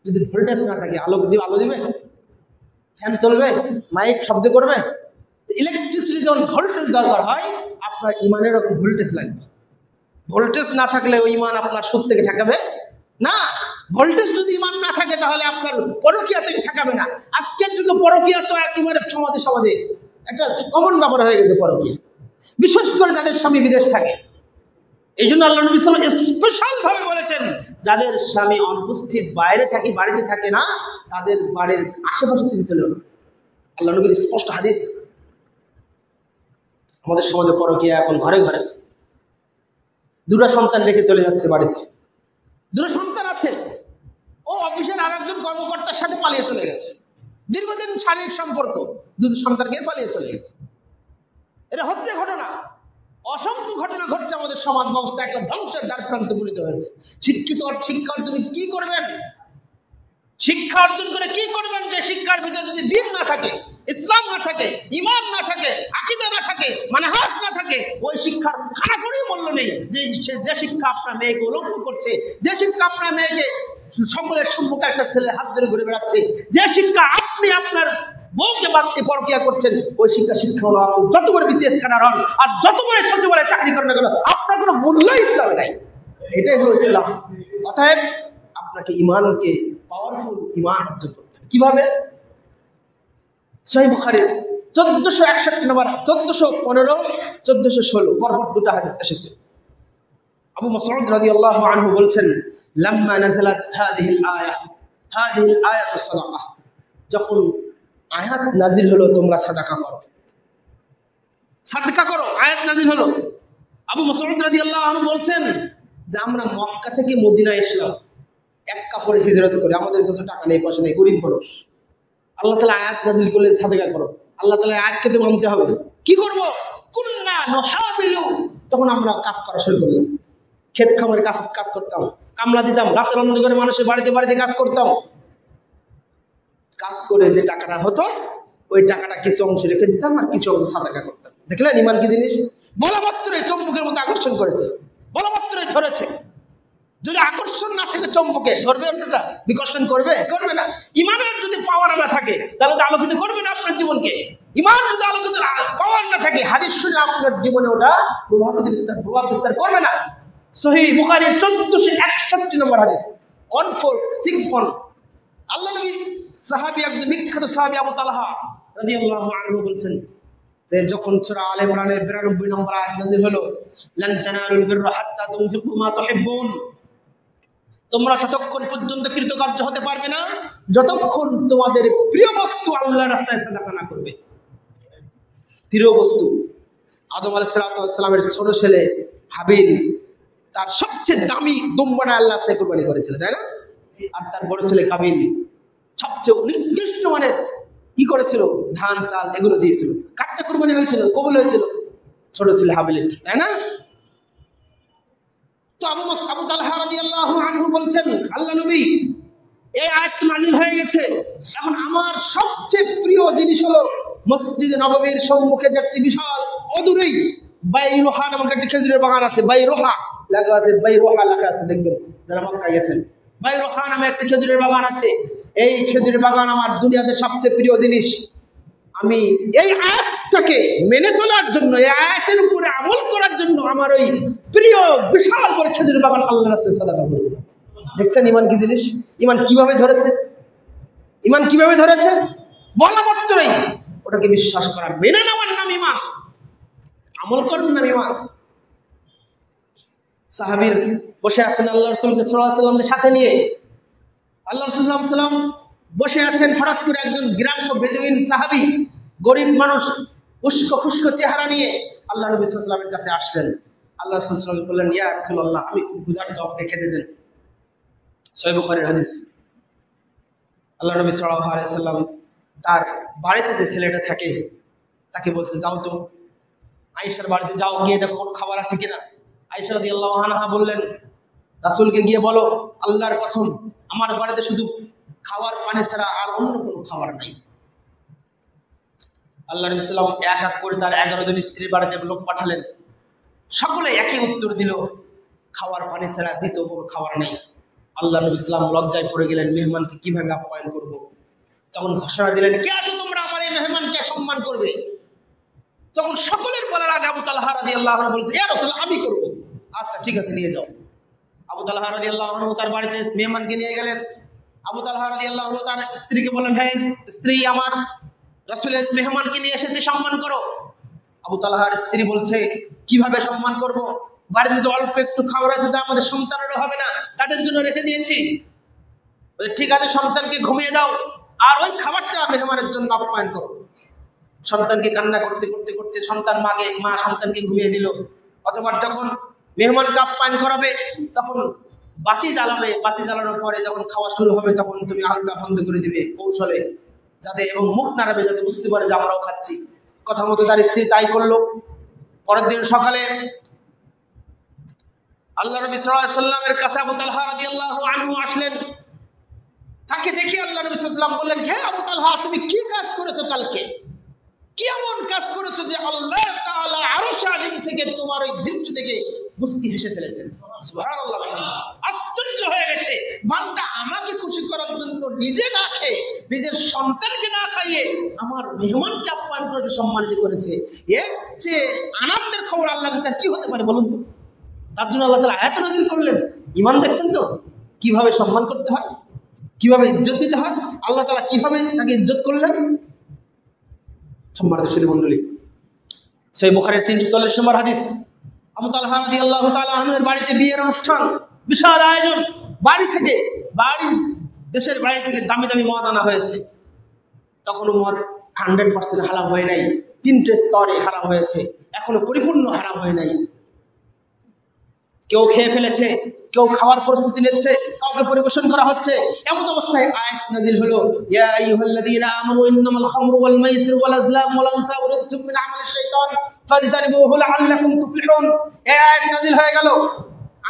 যদি ভোল্টেজ না থাকে আলো দিবে? ফ্যান চলবে? মাইক শব্দ করবে? ইলেকট্রিসিটি যখন ভোল্টেজ দরকার হয়, আপনার ঈমানের এরকম ভোল্টেজ লাগবে। ভোল্টেজ না থাকলে ওই ঈমান আপনার সুদ থেকে ঠেকাবে না। ভোল্টেজ যদি ঈমান না থাকে তাহলে আপনার পরকীয়া থেকে ঠেকাবে না। আজকের যুগে পরকীয়া তো একেবারে সমাজে একটা কমন ব্যাপার হয়ে গেছে পরকীয়া, বিশেষ করে যাদের স্বামী বিদেশ থাকে। এই জন্য আল্লাহ নবী সাল্লাল্লাহু আলাইহি ওয়াসাল্লাম স্পেশাল ভাবে বলেছেন, যাদের স্বামী অনুপস্থিত, বাইরে থাকে, বাড়িতে থাকে না, তাদের বাড়ির আশেপাশে তুমি চলে এলো। আল্লাহ নবীর স্পষ্ট হাদিস। আমাদের সমাজে পরকীয়া এখন ঘরে ঘরে। দুটো সন্তান রেখে চলে যাচ্ছে বাড়িতে, দুটো সন্তান আছে, ও অফিসের আরেকজন কর্মকর্তার সাথে পালিয়ে চলে গেছে, দীর্ঘদিন শারীরিক সম্পর্ক, দুটো সন্তানকে পালিয়ে চলে গেছে। এটা হচ্ছে ঘটনা, অসংখ্য ঘটনা ঘটছে। আমাদের সমাজ ব্যবস্থা একটা ধ্বংসের দ্বার প্রান্তে উপনীত হয়েছে। শিক্ষা অর্জন কি করবেন? শিক্ষা অর্জন করে কি করবেন যে শিক্ষার ভিতরে যদি দ্বীন না থাকে, ইসলাম না থাকে, ঈমান না থাকে, আকীদা না থাকে, মানহাজ না থাকে, ওই শিক্ষার খাড়া করেও মূল্য নেই। যে শিক্ষা আপনার মেয়েকে উলঙ্গ করছে, যে শিক্ষা আপনার মেয়েকে সকলের সম্মুখে একটা ছেলে হাত ধরে ঘুরে বেড়াচ্ছে, যে শিক্ষা আপনি আপনার বউকে বাড়তে পরকীয়া করছেন, ওই শিক্ষা হলো আপনি যত বড় বিসিএস ক্যাডার হন আর যত বড় সচিবালয়ে চাকরি করেন না কেন, আপনার কোনো মূল্য ইসলামে নাই। এটাই হলো ইসলাম। অতএব আপনাকে ইমানকে পাওয়ারফুল ইমান অর্জন করতে হবে। কিভাবে? সহিহ বুখারীর 1461 নম্বর, 1415, 1416 পরপর দুটো হাদিস এসেছে। আবু মাসউদ রাদিয়াল্লাহু আনহু বলছেন, লাম্মা নাযালাত হাদিহিল আয়াতুস সাদাকাহ, যখন আয়াত নাজিল হলো তোমরা সাদাকা করো, সাদকা করো, আয়াত নাজিল হলো। আবু মাসউদ রাদিয়াল্লাহু আনহু বলছেন যে আমরা মক্কা থেকে মদিনায় এসলাম এক কাপড়ে হিজরত করে, আমাদের কাছে টাকা নেই, পয়সা নেই, গরিব মানুষ। আল্লাহ তাআলা আয়াত নাজিল করলেন সাদকা করো। আল্লাহ তাআলা আয়াতকে তো মানতে হবে। কি করব? কুন্না নুহামিলু, তখন আমরা কাজ করা শুরু করলাম, ক্ষেত খামারে কাজ করতাম, কামলা দিতাম, রাতের অন্ধকারে মানুষের বাড়িতে বাড়িতে কাজ করতাম। কাজ করে যে টাকাটা হতো ওই টাকাটা কিছু অংশ রেখে দিতাম আর কিছু অংশ সাদাকা করতাম। দেখলেন ইমান কি জিনিস? বলা মাত্রই চম্বুকের মতো আকর্ষণ করেছে, বলা মাত্রই ধরেছে। যদি আকর্ষণ না থাকে চম্বুকে, ধরবে অন্যটা? বিকর্ষণ করবে? করবে না। ইমানের যদি পাওয়ার না থাকে তাহলে তো আলোকিত করবে না আপনার জীবনকে। ইমান যদি আলোকিত পাওয়ার না থাকে, হাদিস শুনে আপনার জীবনে ওটা প্রভাব বিস্তার করবে না। সহিহ বুখারীর 1461 নম্বর হাদিস, 1461। আল্লাহ নবী সাহাবী, একজন বিখ্যাত সাহাবী আবু তালহা রাদিয়াল্লাহু আনহু বলছেন যে যখন সূরা আলে ইমরানের 92 নম্বর আয়াত নাযিল হলো, লান তানালুল বিররা হাত্তা তুনফিকু মা তুহিব্বুন, তোমরা ততক্ষণ পর্যন্ত কৃতকার্য হতে পারবে না যতক্ষণ তোমাদের প্রিয় বস্তু আল্লাহর রাস্তায় সাদাকা না করবে। প্রিয় বস্তু আদম আলাইহিস সালামের ছোট ছেলে হাবিল তার সবচেয়ে দামি দুম্বাটা আল্লাহর রাস্তায় কুরবানি করেছিল, তাই না? আর তার বড় ছেলে কাবিল সবচেয়ে নিকৃষ্ট মানের কি করেছিল? ধান চাল এগুলো দিয়েছিল। কাটটা কুরবানি হয়েছিল, কবুল হয়েছিল ছোট ছেলে হাবিলের, তাই না? তো আবু তালহা রাদিয়াল্লাহু আনহু বলছেন, আল্লাহ নবী এই আয়াত নাযিল হয়ে গেছে, এখন আমার সবচেয়ে প্রিয় জিনিস হলো মসজিদে নববীর সম্মুখে যে একটি বিশাল অদূরেই বাইরোহা নামক একটি খেজুরের বাগান আছে। বাইরোহা লেখা আছে, বাইরোহা লেখা আছে, দেখবেন যারা মক্কা গেছেন। বাইরোহা নামে একটি খেজুরের বাগান আছে। এই খেজুরের বাগান আমার দুনিয়াতে সবচেয়ে প্রিয় জিনিস। আমি এই আয়াতটাকে মেনে চলার জন্য, এই আয়াতের উপরে আমল করার জন্য আমার ওই প্রিয় বিশাল বড় খেজুরের বাগান আল্লাহর রাস্তায় সাদাকা করে দিলাম। দেখছেন ইমান কি জিনিস? ইমান কিভাবে ধরেছে? ইমান কিভাবে ধরেছে? বলা মাত্রই ওটাকে বিশ্বাস করা, মেনে নেওয়ার নাম ইমান, আমল করার নাম ইমান। সাহাবীর বসে আছেন আল্লাহ রাসূলকে সাল্লাল্লাহু আলাইহি ওয়াসাল্লামকে সাথে নিয়ে। আল্লাহ রাসূল সাল্লাল্লাহু আলাইহি ওয়াসাল্লাম বসে আছেন, হঠাৎ করে একজন গ্রাম্য বেদুইন সাহাবী, গরিব মানুষ, উস্কো খুস্কো চেহারা নিয়ে আল্লাহ নবী সাল্লাল্লাহু আলাইহি ওয়াসাল্লামের কাছে আসলেন। আল্লাহ রাসূল সাল্লাল্লাহু আলাইহি ওয়াসাল্লাম বললেন, ইয়া রাসূলুল্লাহ, আমি খুব ক্ষুধার্ত, আমাকে খেতে দেন। সহিহ বুখারীর হাদিস। আল্লাহ নবী সাল্লাল্লাহু আলাইহি ওয়াসাল্লাম তার বাড়িতে যে ছেলেটা থাকে তাকে বলছে, যাও তো আয়েশার বাড়িতে যাও, গিয়ে দেখো কোনো খাবার আছে কিনা। আয়েশা রাদিয়াল্লাহু আনহা বললেন, রাসূলকে গিয়ে বলো, আল্লাহর কসম আমার বাড়িতে শুধু খাওয়ার পানি ছাড়া আর অন্য কোনো খাবার নাই। আল্লাহ নবী সাল্লাল্লাহু আলাইহি ওয়াসাল্লাম এক এক করে তার 11 জন স্ত্রীর বাড়িতে লোক পাঠালেন। সকলে একই উত্তর দিল, খাওয়ার পানি ছাড়া দ্বিতীয় কোনো খাবার নেই। আল্লাহ নবী সাল্লাল্লাহু আলাইহি ওয়াসাল্লাম লজ্জায় পড়ে গেলেন, মেহমানকে কিভাবে আপ্যায়ন করব। তখন ঘোষণা দিলেন, কে আছো তোমরা, আমার এই মেহমানকে সম্মান করবে। তখন সকলের বলার আগে আবু তালহা রাদিয়াল্লাহু আনহু বলছে, ইয়া রাসূল, আমি করব। আচ্ছা ঠিক আছে, নিয়ে যাও। আবু তালহা রাদিয়াল্লাহু আনহু তার বাড়িতে মেহমানকে নিয়ে গেলেন। আবু তালহা রাদিয়াল্লাহু আনহু তার স্ত্রীকে বললেন, হ্যাঁ স্ত্রী, আমার রাসূলের মেহমানকে নিয়ে এসেছে, সম্মান করো। আবু তালহার স্ত্রী বলছে, কিভাবে সম্মান করব? বাড়িতে তো অল্প একটু খাবার আছে, যা আমাদের সন্তানেরও হবে না, তাদের জন্য রেখে দিয়েছি। ঠিক আছে, সন্তানকে ঘুমিয়ে দাও আর ওই খাবারটা মেহমানের জন্য আপ্যায়ন করো। সন্তানকে কান্না করতে করতে করতে সন্তান মা সন্তানকে ঘুমিয়ে দিল। অতঃপর যখন মেহমানকে আপ্যায়ন করাবে তখন বাতি জ্বালাবে, বাতি জ্বালানোর পরে যখন খাওয়া শুরু হবে তখন তুমি আলোটা বন্ধ করে দিবে কৌশলে, যাতে এবং মুখ নাড়াবে যাতে বুঝতে পারে যে আমরাও খাচ্ছি। কথা মতো তার স্ত্রী তাই করলো। পরের দিন সকালে আল্লাহ নবী সাল্লাল্লাহু আলাইহি ওয়াসাল্লামের কাছে আবু তালহা রাদিয়াল্লাহু আনহু আসলেন। তাকে দেখে আল্লাহ নবী সাল্লাল্লাহু আলাইহি ওয়াসাল্লাম বললেন, হে আবু তালহা, তুমি কি কাজ করেছো কালকে? কি এমন কাজ করেছো যে আল্লাহ তাআলা আরশ আজিম থেকে তোমার ওই দৃষ্টি থেকে মুস্কি হেসে ফেলেছেন? সুবহানাল্লাহ। আশ্চর্য হয়ে গেছে, বান্দা আমাকে খুশি করার জন্য নিজে না খেয়ে, নিজের সন্তানকে না খাইয়ে আমার মেহমানকে আপ্যায়ন করেছে, সম্মানিত করেছে। এর চেয়ে আনন্দের খবর আল্লাহর কাছে কি হতে পারে বলুন তো? তার জন্য আল্লাহ তাআলা আয়াত নাযিল করলেন। ঈমান দেখছেন তো কি কিভাবে সম্মান করতে হয়, কিভাবে ইজ্জত দিতে হয়, আল্লাহ তাআলা কিভাবে তাকে ইজ্জত করলেন। সম্মানিত সুধী মণ্ডলী, সহিহ বুখারীর 340 নম্বর হাদিস, আবু তালহা রাদিয়াল্লাহু তাআলা আনহু-এর বাড়িতে বিয়ের অনুষ্ঠান, বিশাল আয়োজন, দেশের বাইরে থেকে দামি দামি মদ আনা হয়েছে। তখনও মদ 100% হারাম হয় নাই, 3টে স্তরে হারাম হয়েছে, এখনো পরিপূর্ণ হারাম হয় নাই। কেউ খেয়ে ফেলেছে, কেউ খাওয়ার প্রস্তুতি নিচ্ছে, কাউকে পরিবেশন করা হচ্ছে। এমন অবস্থায় আয়াত নাযিল হলো, ইয়া আইয়ুহাল্লাযীনা আমানু ইন্নামাল খামরু ওয়াল মাইসিরু ওয়াল আজলামু ওয়াল আনসাবু রিজসুম মিন আমালিশ শাইতান ফাজতানিবুহু লাআল্লাকুম তুফলিহুন। এই আয়াত নাযিল হয়ে গেল।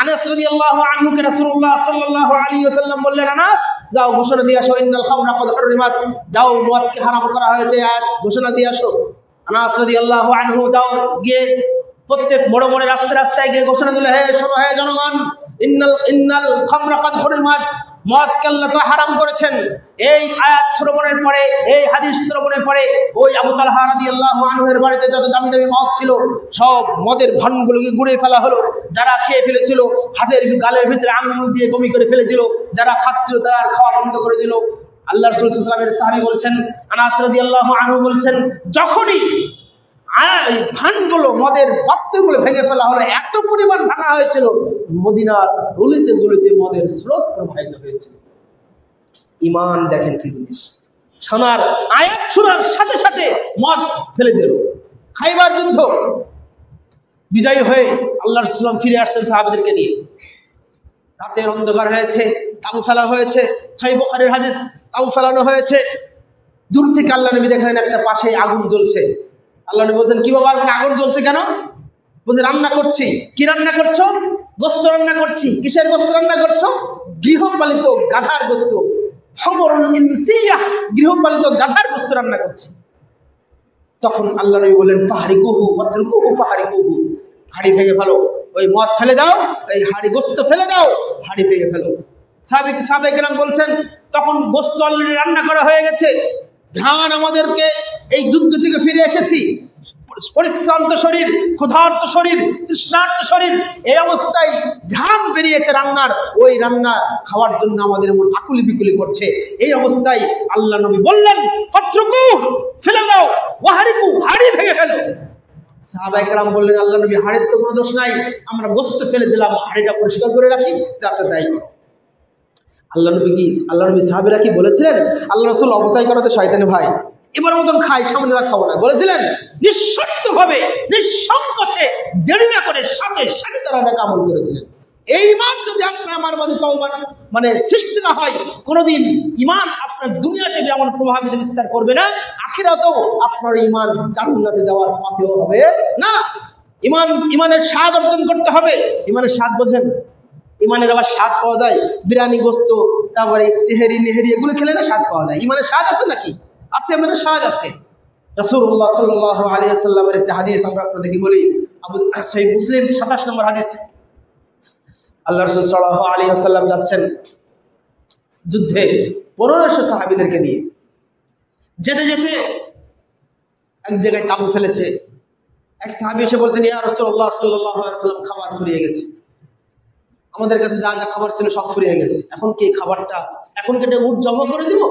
আনাস রাদিয়াল্লাহু আনহুকে রাসূলুল্লাহ সাল্লাল্লাহু আলাইহি ওয়াসাল্লাম বললেন, আনাস যাও ঘোষণা দিয়ে আসো, ইন্নাল খামরা কদ হুরিমাত, যাও মদকে হারাম করা হয়েছে, আয়াত ঘোষণা দিয়ে আসো। আনাস রাদিয়াল্লাহু আনহু দাও গিয়ে প্রত্যেক মোড়ে মোড়ে রাস্তায় গিয়ে ঘোষণা দিল, হে শোনো, হে জনগণ, ইন্নাল খামরা কদ হুরিমাত, মদকে আল্লাহ তাআলা হারাম করেছেন। এই আয়াত শ্রবণের পরে, এই হাদিস শ্রবণের পরে ওই আবু তালহা রাদিয়াল্লাহু আনহু এর বাড়িতে যত দামি দামি মদ ছিল সব মদের ভানগুলোকে গুড়িয়ে ফেলা হলো। যারা খেয়ে ফেলেছিল হাতের গালের ভিতরে আঙ্গুল দিয়ে বমি করে ফেলে দিল, যারা খাচ্ছিল তারা আর খাওয়া বন্ধ করে দিল। আল্লাহ রাসূল সাল্লাল্লাহু আলাইহি ওয়াসাল্লামের সাহাবী বলছেন, আনাস রাদিয়াল্লাহু আনহু বলছেন, যখনই ভানগুলো, মদের পাত্রগুলো ভেঙে ফেলা হলো, এত পরিমাণ ভাঙা হয়েছিল, মদিনার গলিতে গলিতে মদের স্রোত প্রবাহিত হয়েছিল। ঈমান দেখেন কি জিনিস, শোনার আয়াত শোনার সাথে সাথে মদ ফেলে দিল। খাইবার যুদ্ধ বিজয়ী হয়ে আল্লাহ রাসূল সাল্লাল্লাহু আলাইহি ওয়াসাল্লাম ফিরে আসছেন সাহাবীদেরকে নিয়ে। রাতের অন্ধকার হয়েছে, তাবু ফেলা হয়েছে, সহিহ বুখারীর হাদিস, তাবু ফেলানো হয়েছে। দূর থেকে আল্লাহ নবী দেখলেন একটা পাশে আগুন জ্বলছে। আল্লাহ নবী বলছেন, কি বাবা আগুন জ্বলছে কেন? বলছে, রান্না করছি। কি রান্না করছো? গোশত রান্না করছি। কিসের গোশত রান্না করছো? গৃহপালিত গাধার গোশত। গৃহপালিত গাধার গোশত রান্না করছি। তখন আল্লাহ নবী বললেন, ফাহরিকুহু ওয়াতরুকুহু ফাহরিকুহু, হাড়ি ভেঙে ফেলো, ওই মদ ফেলে দাও, এই হাড়ি গোশত ফেলে দাও, হাড়ি ভেঙে ফেলো। সাহাবায়ে কেরাম বলছেন, তখন গোশত অলরেডি রান্না করা হয়ে গেছে। ধান আমাদেরকে এই যুদ্ধ থেকে ফিরে এসেছি, পরিশ্রান্ত শরীর, ক্ষুধার্ত শরীর, তৃষ্ণার্ত শরীর, এই অবস্থায় ধান বেরিয়েছে রান্নার, ওই রান্না খাওয়ার জন্য আমাদের মন আকুলি বিকুলি করছে। এই অবস্থায় আল্লাহ নবী বললেন, ফাতরুকু, ফেলে দাও, ওয়াহরিকু, হাড়ি ভেঙে ফেলো। সাহাবায়ে কেরাম বললেন, আল্লাহ নবী, হাড়ির তো কোনো দোষ নাই, আমরা গোশত ফেলে দিলাম, হাড়িটা পরিষ্কার করে রাখি, যাতে তাই করো। আল্লাহ নবী সাহাবীরা কি বলেছিলেন, আল্লাহ রাসূল অপচয় করাতে শয়তানি ভাই, এবার মতন খাই, সামনে আর খাবো না বলেছিলেন? নিঃশর্তভাবে, নিঃসংকোচে, দেরি না করে সাথে সাথে তারা এটা আমল করেছিলেন। এই ঈমান যদি আপনার আমার মাঝে তওবা সৃষ্টি না হয়, কোনোদিন ঈমান আপনার দুনিয়াতে যেমন প্রভাবিত বিস্তার করবে না, আখিরাতেও আপনার ঈমান জান্নাতে যাওয়ার পথেও হবে না। ঈমানের স্বাদ অর্জন করতে হবে। ঈমানের স্বাদ বোঝেন? ঈমানের আবার স্বাদ পাওয়া যায় বিরিয়ানি, গোশত, তারপরে তেহেরি নেহেরি, এগুলো খেলে না স্বাদ পাওয়া যায়। ঈমানের স্বাদ আছে নাকি? আছে, আমাদের স্বাদ আছে। রাসূলুল্লাহ সাল্লাল্লাহু আলাইহি ওয়াসাল্লামের একটা হাদিস আমরা আপনাদেরকে বলি, সহিহ মুসলিম 27 নম্বর হাদিস। আল্লাহ রাসূল সাল্লাল্লাহু আলাইহি ওয়াসাল্লাম যাচ্ছেন যুদ্ধে 1500 সাহাবীদেরকে নিয়ে। যেতে যেতে এক জায়গায় তাবু ফেলেছে। এক সাহাবী এসে বলছেন, ইয়া রাসূলুল্লাহ সাল্লাল্লাহু আলাইহি ওয়াসাল্লাম, খাবার ফুরিয়ে গেছে, আমাদের কাছে যা যা খাবার ছিল সব ফুরিয়ে গেছে, এখন কি খাবারটা, এখন কি এটা উট জমা করে দিব?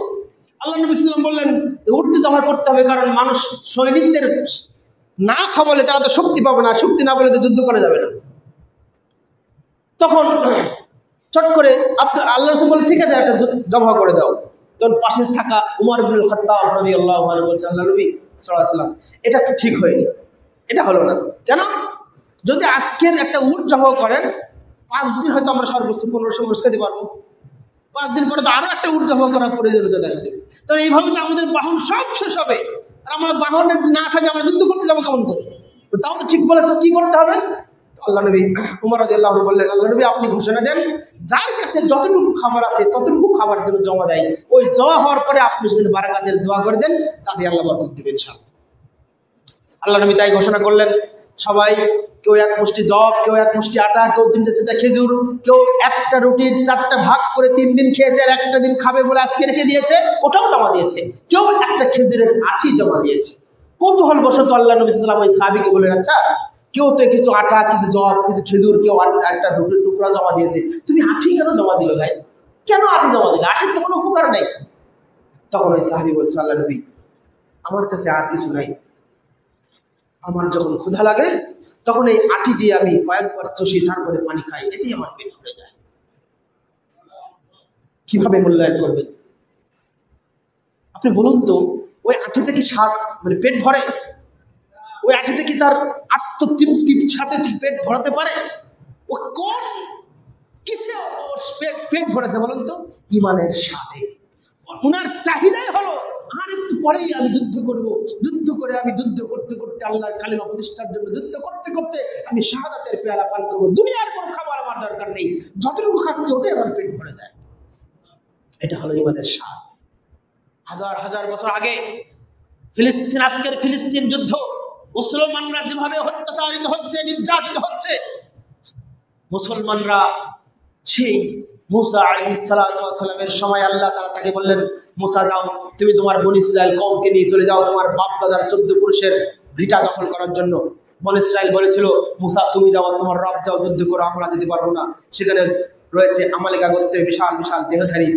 আল্লাহ নবী সাল্লাল্লাহু আলাইহি ওয়াসাল্লাম বললেন, উট তো জমা করতে হবে, কারণ মানুষ সৈনিকদের না খাওয়ালে তারা তো শক্তি পাবে না, শক্তি না পেলে তো যুদ্ধ করা যাবে না। তখন চট করে আল্লাহ রাসূল বললেন, ঠিক আছে, একটা জমা করে দাও। তখন পাশে থাকা উমর ইবনে খাত্তাব রাদিয়াল্লাহু আনহু বলছেন, আল্লাহ নবী সাল্লাল্লাহু আলাইহি ওয়াসাল্লাম, এটা ঠিক হয়নি, এটা হলো না। কেন? যদি আজকের একটা উট জমা করেন, 5 দিন হয়তো আমরা সর্বোচ্চ 1500 মানুষ খেতে পারবো, 5 দিন পরে তো আরো একটা উট জমা করার প্রয়োজনীয়তা দেখা দেবে। তো এইভাবে তো আমাদের বাহন সব শেষ হবে, আর আমরা বাহনের না থাকে আমরা যুদ্ধ করতে যাবো কেমন করে? তাও তো ঠিক বলেছ, কি করতে হবে? আল্লাহ নবী উমর রাদিয়াল্লাহু আনহু বললেন, আল্লাহ নবী আপনি ঘোষণা দেন, যার কাছে যতটুকু খাবার আছে ততটুকু খাবার যেন জমা দেয়, ওই জমা হওয়ার পরে আপনি সেখানে বারাকাতের দোয়া করে দেন, তাতে আল্লাহ বরকত দিবেন ইনশাআল্লাহ। আল্লাহ নবী তাই ঘোষণা করলেন। সবাই, কেউ 1 মুষ্টি জব, কেউ 1 মুষ্টি আটা, কেউ 3-4টা খেজুর, কেউ একটা রুটির 4টা ভাগ করে 3 দিন খেয়েছে, আর একটা দিন খাবে বলে আজকে রেখে দিয়েছে, ওটাও জমা দিয়েছে। কেউ একটা খেজুরের আঁটি জমা দিয়েছে। কৌতূহল বশত আল্লাহ নবী সাল্লাল্লাহু আলাইহি ওয়াসাল্লাম ওই সাহাবীকে বললেন, আচ্ছা, কেউ তো কিছু আটা, কিছু জব, কিছু খেজুর, কেউ একটা রুটির টুকরা জমা দিয়েছে, তুমি আঁটি কেন জমা দিল ভাই? কেন আটি জমা দিলে? আটির তো কোনো উপকার নেই। তখন ওই সাহাবী বলছে, আল্লাহ নবী, আমার কাছে আর কিছু নাই, আমার যখন ক্ষুধা লাগে তখন এই আটি দিয়ে আমি কয়েকবার চষি, তারপরে পানি খাই, এতেই আমার পেট ভরে যায়। কিভাবে মূল্যায়ন করবেন আপনি বলুন তো? ওই আটিতে কি স্বাদ, মানে পেট ভরে? ওই আটিতে কি তার আত্মতৃপ্তির সাথে পেট ভরাতে পারে? ও কোন কিসে ওর পেট ভরেছে বলুন তো? ইমানের সাথে। ওনার চাহিদাই হলো আর একটু পরেই আমি যুদ্ধ করব, যুদ্ধ করে আমি যুদ্ধ করতে করতে আল্লাহর কালিমা প্রতিষ্ঠার জন্য যুদ্ধ করতে করতে আমি শাহাদাতের পেয়ালা পান করবো, দুনিয়ার কোনো খাবার আমার দরকার নেই, যতটুকু খাচ্ছি ওতে আমার পেট ভরে যায়। এটা হলো ইমানের স্বাদ। হাজার হাজার বছর আগে ফিলিস্তিন, আজকের ফিলিস্তিন যুদ্ধ, মুসলমানরা যেভাবে অত্যাচারিত হচ্ছে, নির্যাতিত হচ্ছে, মুসলমানরা সেই মুসা আলাইহিস সালাতু ওয়াস সালামের সময় আল্লাহ তাআলা তাকে বললেন, মুসা যাও, তুমি তোমার বনী ইসরাইল কওমকে নিয়ে চলে যাও তোমার বাপ দাদার 14 পুরুষের ভিটা দখল করার জন্য। বনী ইসরাইল বলেছিল, মুসা তুমি যাও, তোমার রব যাও, যুদ্ধ করো, আমরা যেতে পারবো না, সেখানে রয়েছে আমালিকা গোত্রের বিশাল বিশাল দেহধারী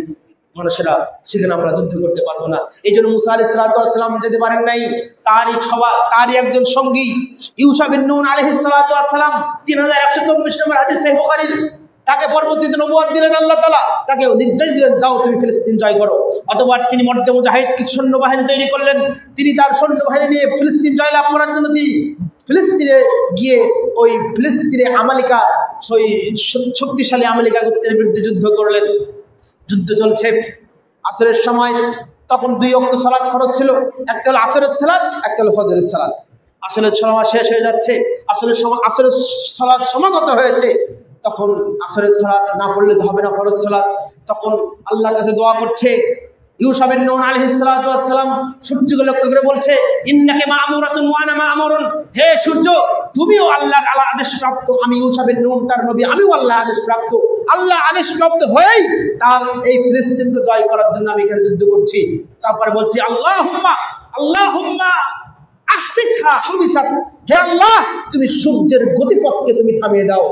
মানুষেরা, সেখানে আমরা যুদ্ধ করতে পারবো না। এই জন্য মুসা আলাইহিস সালাতু ওয়াস সালাম যেতে পারেন নাই। তারই একজন সঙ্গী ইউশা বিন নুন আলাইহিস সালাতু ওয়াস সালাম, 3124 নম্বর হাদিস সহিহ বুখারীর, তাকে পরবর্তীতে নবুয়ত দিলেন আল্লাহ তাআলা, তাকে নির্দেশ দিলেন, যাও তুমি ফিলিস্তিন জয় করো। অতঃপর তিনি মর্দে মুজাহিদ কিছু সৈন্যবাহিনী তৈরি করলেন। তিনি তার সৈন্যবাহিনী নিয়ে ফিলিস্তিন জয়লাভ করার জন্য তিনি ফিলিস্তিনে গিয়ে ওই ফিলিস্তিনে আমালিকা, শক্তিশালী আমালিকা গোত্রের বিরুদ্ধে যুদ্ধ করলেন। যুদ্ধ চলছে, আসরের সময়, তখন 2 ওয়াক্ত সালাত ফরজ ছিল, একটা হলো আসরের সালাত, একটা হলো ফজরের সালাত। আসরের সময় শেষ হয়ে যাচ্ছে, আসরের সালাত সমাগত হয়েছে, তখন আসরের সালাত না পড়লে তো হবে না, ফরজ সালাত। তখন আল্লাহর কাছে দোয়া করছে ইউশা বিন নুন আলাইহিস সালাতু ওয়াস সালাম, সূর্যকে লক্ষ্য করে বলছে, ইন্নাকা মা'মুরাতুন ওয়া আনা মা'মুরুন, হে সূর্য তুমিও আল্লাহর আদেশপ্রাপ্ত, আমি ইউশা বিন নুন তার নবী, আমিও আল্লাহর আদেশপ্রাপ্ত। আল্লাহ আদেশপ্রাপ্ত হয়েই তার এই ফিলিস্তিনকে জয় করার জন্য আমি এখানে যুদ্ধ করছি। তারপরে বলছি, আল্লাহুম্মা আল্লাহুম্মা আহবিসহা হুবিসাত, হে আল্লাহ তুমি সূর্যের গতিপথকে তুমি থামিয়ে দাও।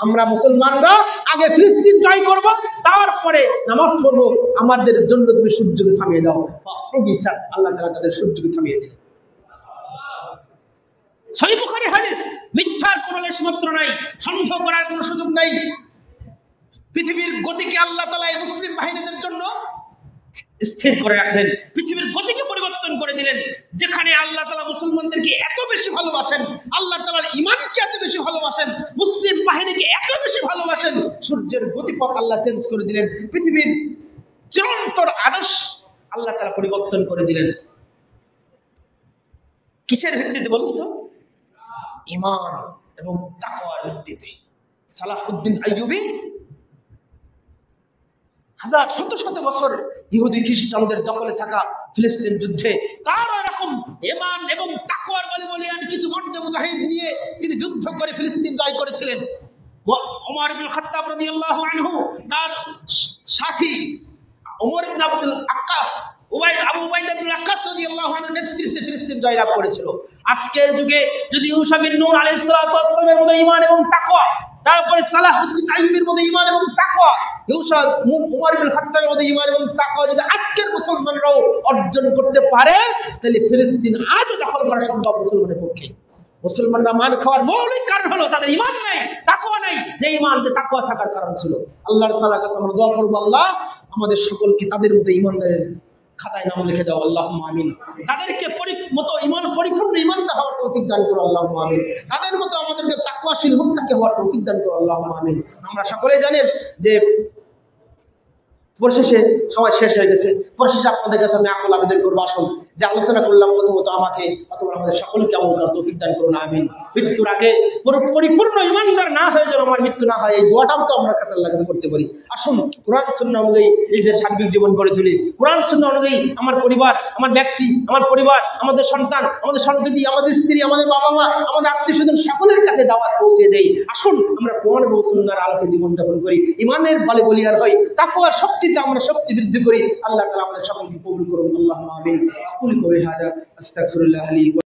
আমরা মুসলমানরা আগে ফিলিস্তিন জয় করব, তারপরে নামাজ পড়ব, আমাদের জন্য তুমি সূর্যকে থামিয়ে দাও। হুবিসাত, আল্লাহ তাআলা তাদের সূর্যকে থামিয়ে দিলেন। সহিহ বুখারী হাদিস, মিথ্যার কোনো লেশমাত্র নাই, সন্দেহ করার কোনো সুযোগ নাই। পৃথিবীর গতিকে আল্লাহ তাআলা এই মুসলিম বাহিনীদের জন্য স্থির করে রাখলেন, পৃথিবীর গতিকে পরিবর্তন করে দিলেন। যেখানে আল্লাহ তাআলা মুসলমানদেরকে এত বেশি ভালোবাসেন, আল্লাহ তাআলার ঈমানকে এত বেশি ভালোবাসেন, মুসলিম বাহিনীকে এত বেশি ভালোবাসেন, সূর্যের গতিপথ আল্লাহ চেঞ্জ করে দিলেন, পৃথিবীর চিরন্তর আদর্শ আল্লাহ তাআলা পরিবর্তন করে দিলেন। কিসের ভিত্তিতে বলুন তো? ঈমান এবং তাকওয়ার ভিত্তিতে। সালাহউদ্দিন আইয়ুবী শত শত বছর ইহুদি খ্রিস্টানদের দখলে থাকা ফিলিস্তিন যুদ্ধে তারও এরকম ঈমান এবং তাকওয়ার বলিয়ান কিছু মর্দে মুজাহিদ নিয়ে তিনি যুদ্ধ করে ফিলিস্তিন জয় করেছিলেন। ওমর ইবনে খাত্তাব রাদিয়াল্লাহু আনহু তার সাথী ওমর ইবনে আব্দুল আক্কাস, আবু উবাইদা ইবনে আক্কাস রাদিয়াল্লাহু আনহুর নেতৃত্বে ফিলিস্তিন জয়লাভ করেছিল। আজকের যুগে যদি ইউশা বিন নুন আলাইহিস সালাতু ওয়াস সালামের মধ্যে ঈমান এবং তাকওয়া, তারপরে সালাহউদ্দিন আইয়ুবীর মধ্যে ঈমান এবং তাকওয়া, উমর ইবনে খাত্তাবের মধ্যে ঈমান এবং তাকওয়া যদি আজকের মুসলমানরাও অর্জন করতে পারে, তাহলে ফিলিস্তিন আজও দখল করা সম্ভব মুসলমানের পক্ষে। মুসলমানরা মান খাওয়ার মৌলিক কারণ হলো তাদের ঈমান নাই, তাকওয়া নাই। যে ঈমান, যে তাকওয়া থাকার কারণ ছিল। আল্লাহর তাআলার কাছে আমরা দোয়া করব, আল্লাহ আমাদের সকলকে তাদের মতো ঈমানদারের খাতায় নাম লিখে দাও, আল্লাহুম্মা আমিন। তাদেরকে মতো ঈমান, পরিপূর্ণ ঈমানদার হওয়ার তৌফিক দান করো, আল্লাহুম্মা আমিন। তাদের মতো আমাদেরকে তাকওয়াশীল মুত্তাকি হওয়ার তৌফিক দান করো, আল্লাহুম্মা আমিন। আমরা সকলেই জানেন যে পরিশেষে সময় শেষ হয়ে গেছে। পরিশেষে আপনাদের কাছে আমি আকুল আবেদন করবো, আসুন যে আলোচনা করলাম প্রথমত আমাকে অথবা আমাদের সকলকে আমল করার তৌফিক দান করুন, আমিন। মৃত্যুর আগে পরিপূর্ণ ঈমানদার না হয়ে যেন আমার মৃত্যু না হয়, এই দোয়াটাও তো আমরা কাছে আল্লাহর কাছে করতে পারি। আসুন কোরআন সুন্নাহ অনুযায়ী নিজের সার্বিক জীবন গড়ে তুলি। কোরআন সুন্নাহ অনুযায়ী আমার পরিবার, আমার ব্যক্তি, আমার পরিবার, আমাদের সন্তান, আমাদের সন্ততি, আমাদের স্ত্রী, আমাদের বাবা মা, আমাদের আত্মীয়স্বজন সকলের কাছে দাওয়াত পৌঁছে দেই। আসুন আমরা কোরআন এবং সুন্নাহর আলোকে জীবনযাপন করি, ঈমানের বলে বলিয়ান হই, তাকওয়ার শক্তিতে আমরা শক্তি বৃদ্ধি করি। আল্লাহ তাআলা আমাদের সকলকে কবুল করুন, আল্লাহুম্মা আমিন। আকুলু কওলি হাযা আস্তাগফিরুল্লাহ লি